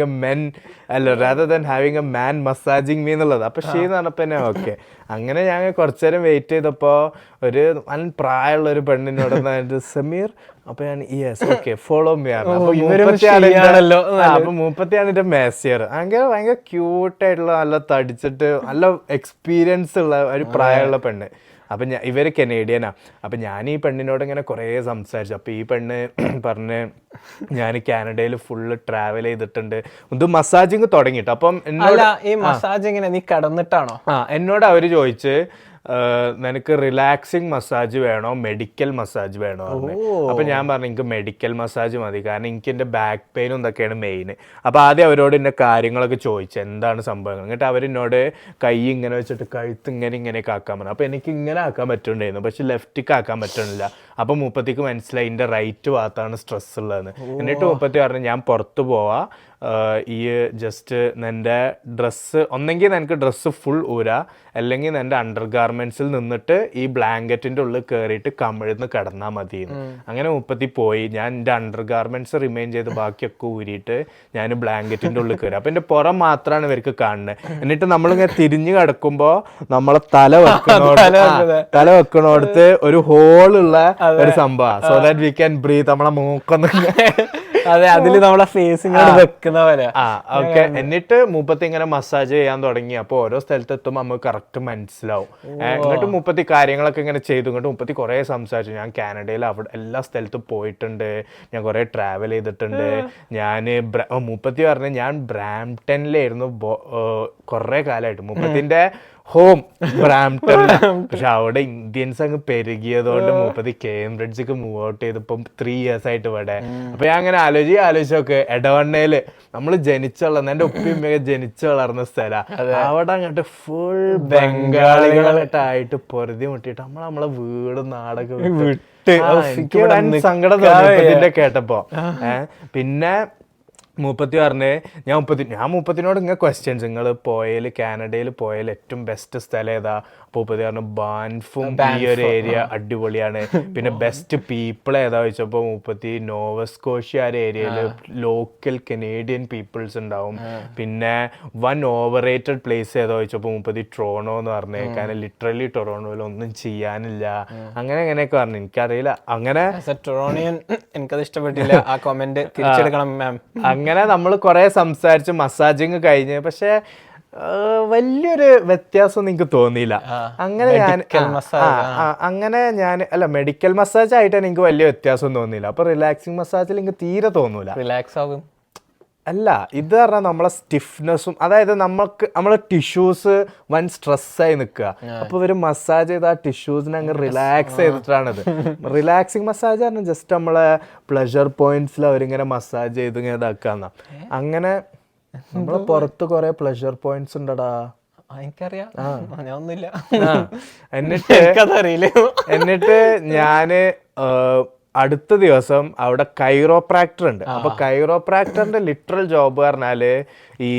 a man massaging me എന്നുള്ളത്. അപ്പൊ ഷീ എന്ന് പറഞ്ഞപ്പോ തന്നെ ഓക്കെ. അങ്ങനെ ഞാൻ കുറച്ചു നേരം വെയിറ്റ് ചെയ്തപ്പോ ഒരു നല്ല പ്രായമുള്ള ഒരു പെണ്ണിനോട് സമീർ, അപ്പൊ ഞാൻ യെസ് ഓക്കെ ഫോളോ മീ ആണ്. അപ്പൊ 30 എന്റെ മേസിയർ. ഭയങ്കര ക്യൂട്ടായിട്ടുള്ള, നല്ല തടിച്ചിട്ട് നല്ല എക്സ്പീരിയൻസ് ഉള്ള ഒരു പ്രായമുള്ള പെണ്ണ്. അപ്പം ഇവര് കനേഡിയനാ. അപ്പം ഞാൻ ഈ പെണ്ണിനോട് ഇങ്ങനെ കുറേ സംസാരിച്ചു. അപ്പം ഈ പെണ്ണ് പറഞ്ഞ് ഞാൻ കാനഡയിൽ ഫുള്ള് ട്രാവൽ ചെയ്തിട്ടുണ്ട്, ഇത് മസാജിങ് തുടങ്ങിയിട്ട്. അപ്പം ഈ മസാജ് എങ്ങനെ നീ കടന്നിട്ടാണോ? എന്നോട് അവര് ചോദിച്ച് നിനക്ക് റിലാക്സിങ് മസാജ് വേണോ മെഡിക്കൽ മസാജ് വേണോ എന്ന്. അപ്പൊ ഞാൻ പറഞ്ഞു എനിക്ക് മെഡിക്കൽ മസാജ് മതി, കാരണം എനിക്ക് എൻ്റെ ബാക്ക് പെയിനും ഇതൊക്കെയാണ് മെയിൻ. അപ്പൊ ആദ്യം അവരോട് എൻ്റെ കാര്യങ്ങളൊക്കെ ചോദിച്ചു എന്താണ് സംഭവങ്ങൾ. എന്നിട്ട് അവരെന്നോട് കൈ ഇങ്ങനെ വെച്ചിട്ട് കഴുത്ത് ഇങ്ങനെയൊക്കെ ആക്കാൻ പറഞ്ഞു. അപ്പൊ എനിക്ക് ഇങ്ങനെ ആക്കാൻ പറ്റുന്നുണ്ടായിരുന്നു, പക്ഷെ ലെഫ്റ്റിക്ക് ആക്കാൻ പറ്റണില്ല. അപ്പൊ മുപ്പത്തിക്ക് മനസ്സിലായി എൻ്റെ റൈറ്റ് ഭാഗത്താണ് സ്ട്രെസ് ഉള്ളതെന്ന്. എന്നിട്ട് മുപ്പത്തി പറഞ്ഞു ഞാൻ പുറത്ത് പോവാ, ഈ ജസ്റ്റ് നിൻ്റെ ഡ്രസ്സ് ഒന്നെങ്കിൽ നിനക്ക് ഡ്രസ്സ് ഫുൾ ഊരാ, അല്ലെങ്കിൽ നിൻ്റെ അണ്ടർ ഗാർമെന്റ്സിൽ നിന്നിട്ട് ഈ ബ്ലാങ്കറ്റിൻ്റെ ഉള്ളിൽ കയറിയിട്ട് കമിഴ്ന്ന് കിടന്നാൽ മതി. അങ്ങനെ മുപ്പത്തി പോയി. ഞാൻ എൻ്റെ അണ്ടർ ഗാർമെന്റ്സ് റിമെയിൻ ചെയ്ത് ബാക്കിയൊക്കെ ഊരിയിട്ട് ഞാൻ ബ്ലാങ്കറ്റിൻ്റെ ഉള്ളിൽ കയറി. അപ്പം എൻ്റെ പുറം മാത്രമാണ് ഇവർക്ക് കാണുന്നത്. എന്നിട്ട് നമ്മളിങ്ങനെ തിരിഞ്ഞു കിടക്കുമ്പോൾ നമ്മളെ തല വെക്കണോടത്ത് ഒരു ഹോളുള്ള ഒരു സംഭവം, so that we can breath. നമ്മളെ മൂക്കൊന്ന് അതെ, അതില് നമ്മളെ ഫേസ് വെക്കുന്ന പോലെ. ഓക്കെ. എന്നിട്ട് മുപ്പത്തി ഇങ്ങനെ മസാജ് ചെയ്യാൻ തുടങ്ങി. അപ്പൊ ഓരോ സ്ഥലത്ത് എത്തുമ്പോൾ നമുക്ക് കറക്റ്റ് മനസ്സിലാവും. എന്നിട്ട് മുപ്പത്തി കാര്യങ്ങളൊക്കെ ഇങ്ങനെ ചെയ്തു. ഇങ്ങോട്ട് മുപ്പത്തി കുറെ സംസാരിച്ചു. ഞാൻ കാനഡയിൽ അവിടെ എല്ലാ സ്ഥലത്തും പോയിട്ടുണ്ട്, ഞാൻ കുറെ ട്രാവൽ ചെയ്തിട്ടുണ്ട്. മുപ്പത്തി പറഞ്ഞ ഞാൻ ബ്രാംപ്ടണിലായിരുന്നു കുറെ കാലമായിട്ട്. മുപ്പത്തിന്റെ ഹോം ബ്രാംപ്ടൺ. പക്ഷെ അവിടെ ഇന്ത്യൻസ് അങ്ങ് പെരുകിയതുകൊണ്ട് മുപ്പത്തി കേംബ്രിഡ്ജിക്ക് മൂവ് ഔട്ട് ചെയ്തപ്പം 3 years ആയിട്ട് ഇവിടെ. അപ്പൊ ഞാൻ അങ്ങനെ ആലോചിച്ചൊക്കെ എടവണ്ണയില് നമ്മൾ ജനിച്ചു വളർന്ന, എന്റെ ഉപ്പിമ്മയൊക്കെ ജനിച്ചു വളർന്ന സ്ഥലം. അവിടെ അങ്ങോട്ട് ഫുൾ ബംഗാളികളായിട്ടായിട്ട് പൊരുതി മുട്ടിയിട്ട് നമ്മളെ വീടും നാടൊക്കെ എനിക്ക് സങ്കടം തോന്നി കേട്ടപ്പോ. പിന്നെ മൂപ്പത്തി പറഞ്ഞ് ഞാൻ മൂപ്പത്തിനോട് ഇങ്ങനെ ക്വസ്റ്റ്യൻസ്, നിങ്ങൾ കാനഡയിൽ പോയാൽ ഏറ്റവും ബെസ്റ്റ് സ്ഥലം ഏതാ? അപ്പോൾ മൂപ്പത്തി പറഞ്ഞു ബാൻഫും ഈ ഒരു ഏരിയ അടിപൊളിയാണ്. പിന്നെ ബെസ്റ്റ് പീപ്പിൾ ഏതാ ചോദിച്ചപ്പോൾ മൂപ്പത്തി നോവസ്കോഷ്യ ആ ഏരിയയിൽ ലോക്കൽ കനേഡിയൻ പീപ്പിൾസ് ഉണ്ടാവും. പിന്നെ ഓവർ റേറ്റഡ് പ്ലേസ് ഏതാ ചോദിച്ചപ്പോൾ മൂപ്പത്തി ടൊറോണ്ടോ എന്ന് പറഞ്ഞു. കാരണം ലിറ്ററലി ടൊറോണ്ടോയിൽ ഒന്നും ചെയ്യാനില്ല, അങ്ങനെയൊക്കെ പറഞ്ഞു. എനിക്കറിയില്ല. അങ്ങനെ ടൊറോണിയൻ എനിക്കത് ഇഷ്ടപ്പെട്ടില്ല, ആ കമന്റ് തിരിച്ചെടുക്കണം മാം. അങ്ങനെ നമ്മൾ കുറെ സംസാരിച്ച് മസാജിങ് കഴിഞ്ഞ്, പക്ഷെ വലിയൊരു വ്യത്യാസം എനിക്ക് തോന്നിയില്ല. അങ്ങനെ ഞാൻ മെഡിക്കൽ മസാജ് ആയിട്ട് എനിക്ക് വലിയ വ്യത്യാസം തോന്നിയില്ല. അപ്പൊ റിലാക്സിങ് മസാജിൽ എനിക്ക് തീരെ തോന്നൂല. റിലാക്സ് ആകും അല്ല, ഇത് പറഞ്ഞാൽ നമ്മളെ സ്റ്റിഫ്നെസ്സും, അതായത് നമ്മളെ ടിഷ്യൂസ് വൻ സ്ട്രെസ്സായി നിൽക്കുക. അപ്പൊ ഇവര് മസാജ് ചെയ്ത് ആ ടിഷ്യൂസിനെ അങ്ങ് റിലാക്സ് ചെയ്തിട്ടാണിത്. റിലാക്സിങ് മസാജ് പറഞ്ഞാൽ ജസ്റ്റ് നമ്മളെ പ്ലഷർ പോയിന്റ്സിൽ അവരിങ്ങനെ മസാജ് ചെയ്ത് ഇങ്ങനെ ഇതാക്കാന്ന. അങ്ങനെ നമ്മളെ പുറത്ത് കുറെ പ്ലഷർ പോയിന്റ്സ് ഉണ്ടടാ. എനിക്കറിയാം, ഞാൻ ഒന്നുമില്ല. എന്നിട്ട് ഞാന് അടുത്ത ദിവസം അവിടെ കൈറോപ്രാക്ടർ ഉണ്ട്. അപ്പൊ കൈറോപ്രാക്ടറിന്റെ ലിറ്ററൽ ജോബ് പറഞ്ഞാല് ഈ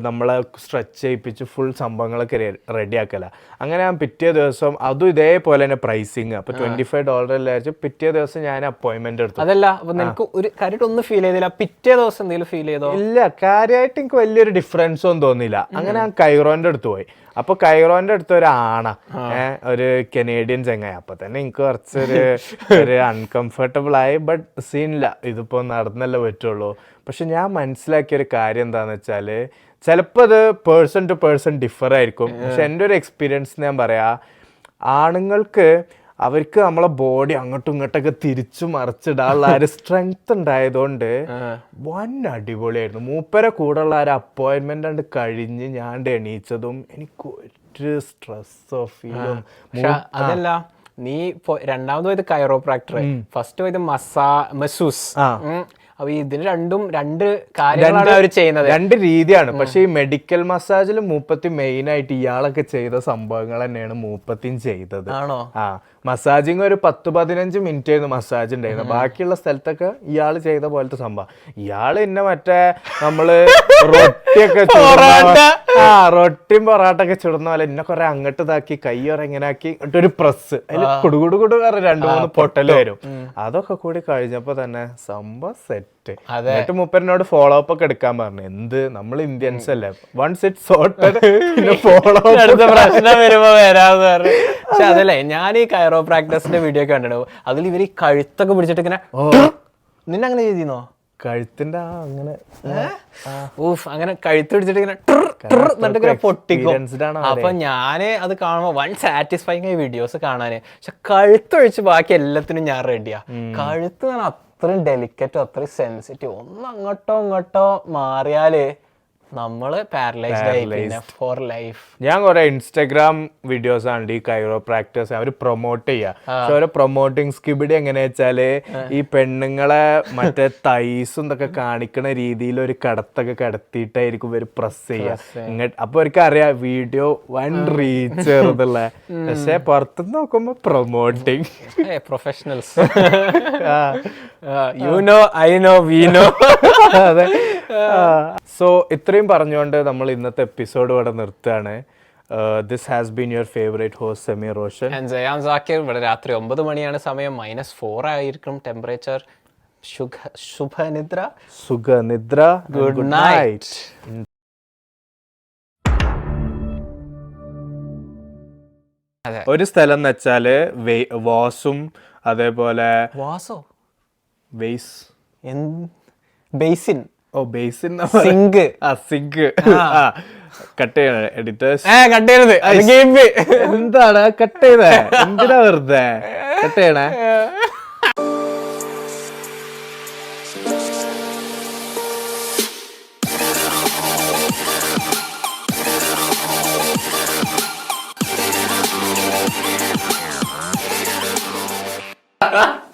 നമ്മളെ സ്ട്രെച്ച് ചെയ്യിപ്പിച്ച് ഫുൾ സംഭവങ്ങളൊക്കെ റെഡിയാക്കല. അങ്ങനെ ഞാൻ പിറ്റേ ദിവസം അതും ഇതേപോലെ തന്നെ പ്രൈസിങ്. അപ്പൊ $25 പിറ്റേ ദിവസം ഞാൻ അപ്പോയിന്റ്മെന്റ് എടുത്തു. അതല്ല, നിനക്ക് ഒരു കാര്യമായിട്ട് ഒന്നും ഫീൽ ചെയ്തില്ല? പിറ്റേ ദിവസം എന്തെങ്കിലും ഫീൽ ചെയ്തോ? ഇല്ല, കാര്യമായിട്ട് എനിക്ക് വലിയൊരു ഡിഫറൻസ് ഒന്നും തോന്നിയില്ല. അങ്ങനെ ഞാൻ കൈറോന്റെ അടുത്ത് പോയി. അപ്പൊ കൈറോന്റെ അടുത്ത് ഒരു ഒരു കനേഡിയൻ ചെങ്ങായി. അപ്പൊ തന്നെ എനിക്ക് കുറച്ചൊരു അൺകംഫർട്ടബിൾ ആയി. ബട്ട് സീനില്ല, ഇതിപ്പോ നടന്നല്ലേ പറ്റുള്ളൂ. പക്ഷെ ഞാൻ മനസ്സിലാക്കിയൊരു കാര്യം എന്താന്ന് വെച്ചാല്, ചിലപ്പോൾ അത് പേഴ്സൺ ടു പേഴ്സൺ ഡിഫർ ആയിരിക്കും. പക്ഷെ എൻ്റെ ഒരു എക്സ്പീരിയൻസ് ഞാൻ പറയാ, ആണുങ്ങൾക്ക് അവർക്ക് നമ്മളെ ബോഡി അങ്ങോട്ടും ഇങ്ങോട്ടൊക്കെ തിരിച്ചു മറിച്ചിടാനുള്ള ഒരു സ്ട്രെങ്ത് ഉണ്ടായതുകൊണ്ട് അടിപൊളിയായിരുന്നു. മൂപ്പരെ കൂടെയുള്ള ഒരു അപ്പോയിന്റ്മെന്റ് ഉണ്ട് കഴിഞ്ഞ് ഞാൻ എണീച്ചതും എനിക്ക് ഒരു സ്ട്രെസ്സോ ഫീലും. അതല്ല, നീ രണ്ടാമത് പോയത് കൈറോപ്രാക്ടർ, ഫസ്റ്റ് പോയത് മസൂസ്. അപ്പൊ ഇതിന് രണ്ട് കാര്യങ്ങളാണ് അവർ ചെയ്യുന്നത്, 2 രീതിയാണ്. പക്ഷെ ഈ മെഡിക്കൽ മസാജിൽ മൂപ്പത്തി മെയിൻ ആയിട്ട് ഇയാളൊക്കെ ചെയ്ത സംഭവങ്ങൾ തന്നെയാണ് മൂപ്പത്തിയും ചെയ്തത്. ആണോ? മസാജിങ് ഒരു 10-15 മിനിറ്റ് ആയിരുന്നു മസാജ് ഉണ്ടായിരുന്നത്. ബാക്കിയുള്ള സ്ഥലത്തൊക്കെ ഇയാള് ചെയ്ത പോലത്തെ സംഭവം. ഇയാള് പിന്നെ മറ്റേ നമ്മള് റൊട്ടിയൊക്കെ റൊട്ടിയും പൊറാട്ടൊക്കെ ചുടുന്ന പോലെ എന്നെ കുറെ അങ്ങോട്ട് ഇതാക്കി കയ്യൊറെ ഇങ്ങനെ ആക്കി ഒരു പ്രസ്, അതിൽ കുടുകുടുകുടു 2-3 പൊട്ടല് വരും. അതൊക്കെ കൂടി കഴിഞ്ഞപ്പോ തന്നെ സംഭവം സെറ്റ്. എന്നിട്ട് മൂപ്പരനോട് ഫോളോ അപ്പ് ഒക്കെ എടുക്കാൻ പറഞ്ഞു. എന്ത്, നമ്മൾ ഇന്ത്യൻസ് അല്ലേ, വൺസ് ഇറ്റ് സോർട്ടഡ് ഫോളോ പ്രശ്നം വരുമ്പോ വരാന്ന് പറഞ്ഞു. പക്ഷെ അതല്ലേ, ഞാൻ ഈ കൈറോപ്രാക്ടേഴ്സിന്റെ വീഡിയോ ഒക്കെ കണ്ടിട്ടുണ്ടാവും. അതിൽ ഇവര് കഴുത്തൊക്കെ പിടിച്ചിട്ട് ഇങ്ങനെ, നിന്നെ അങ്ങനെ ചെയ്തിരുന്നോ? കഴുത്തിന്റെ അങ്ങനെ ഊഫ് അങ്ങനെ കഴുത്തിടിച്ചിട്ട് ഇങ്ങനെ എന്നിട്ട് ഇങ്ങനെ പൊട്ടിക്കും. അപ്പൊ ഞാന് അത് കാണുമ്പോ വൺ സാറ്റിസ്ഫൈങ് ആയ വീഡിയോസ് കാണാന്. പക്ഷെ കഴുത്തൊഴിച്ച് ബാക്കി എല്ലാത്തിനും ഞാൻ റെഡിയാ. കഴുത്ത് അത്രയും ഡെലിക്കറ്റും അത്രയും സെൻസിറ്റീവ്. ഒന്ന് അങ്ങോട്ടോ ഇങ്ങോട്ടോ മാറിയാല് നമ്മള് പാരലൈസ്ഡ് ആയി പിന്നെ ഫോർ ലൈഫ്. ഞാൻ കുറെ ഇൻസ്റ്റാഗ്രാം വീഡിയോസ് ആണ് ഈ കൈറോപ്രാക്ടേഴ്സ് അവര് പ്രൊമോട്ട് ചെയ്യാ. പക്ഷെ അവരെ പ്രൊമോട്ടിങ് സ്കിബിഡി എങ്ങനെയാ വെച്ചാല് ഈ പെണ്ണുങ്ങളെ മറ്റേ തൈസും ഇതൊക്കെ കാണിക്കണ രീതിയിൽ ഒരു കടത്തൊക്കെ കടത്തിയിട്ടായിരിക്കും ഇവര് പ്രസ് ചെയ്യാ. അപ്പൊ അവർക്ക് അറിയാം വീഡിയോ വൺ റീച്ച് ചെറുതുള്ള. പക്ഷെ പുറത്തുനിന്ന് നോക്കുമ്പോ promoting professionals. You know I know we know. അതെ. സോ ഇത്രയും പറഞ്ഞുകൊണ്ട് നമ്മൾ ഇന്നത്തെ എപ്പിസോഡ് ഇവിടെ നിർത്തുകയാണ്. This has been your favourite host Sameer Roshan and Sayam Zakir. ഇവിടെ രാത്രി 9 മണിയാണ് സമയം. -4 ആയിരിക്കും ടെമ്പറേച്ചർ. ശുഭനിദ്ര. സുഖനിദ്ര. Good night. ഒരു സ്ഥലം എന്ന് വെച്ചാല് വാസും അതേപോലെ വാസോ വെയ്സ് basin. Oh basin sink. Sink. Cut ചെയ്യണ എഡിറ്റേഴ്സ്. കട്ട് ചെയ്യരുത്. എന്താണ് കട്ട് ചെയ്തേ? എന്തിനാ വെറുതെ കട്ട് ചെയ്യണേ? Ha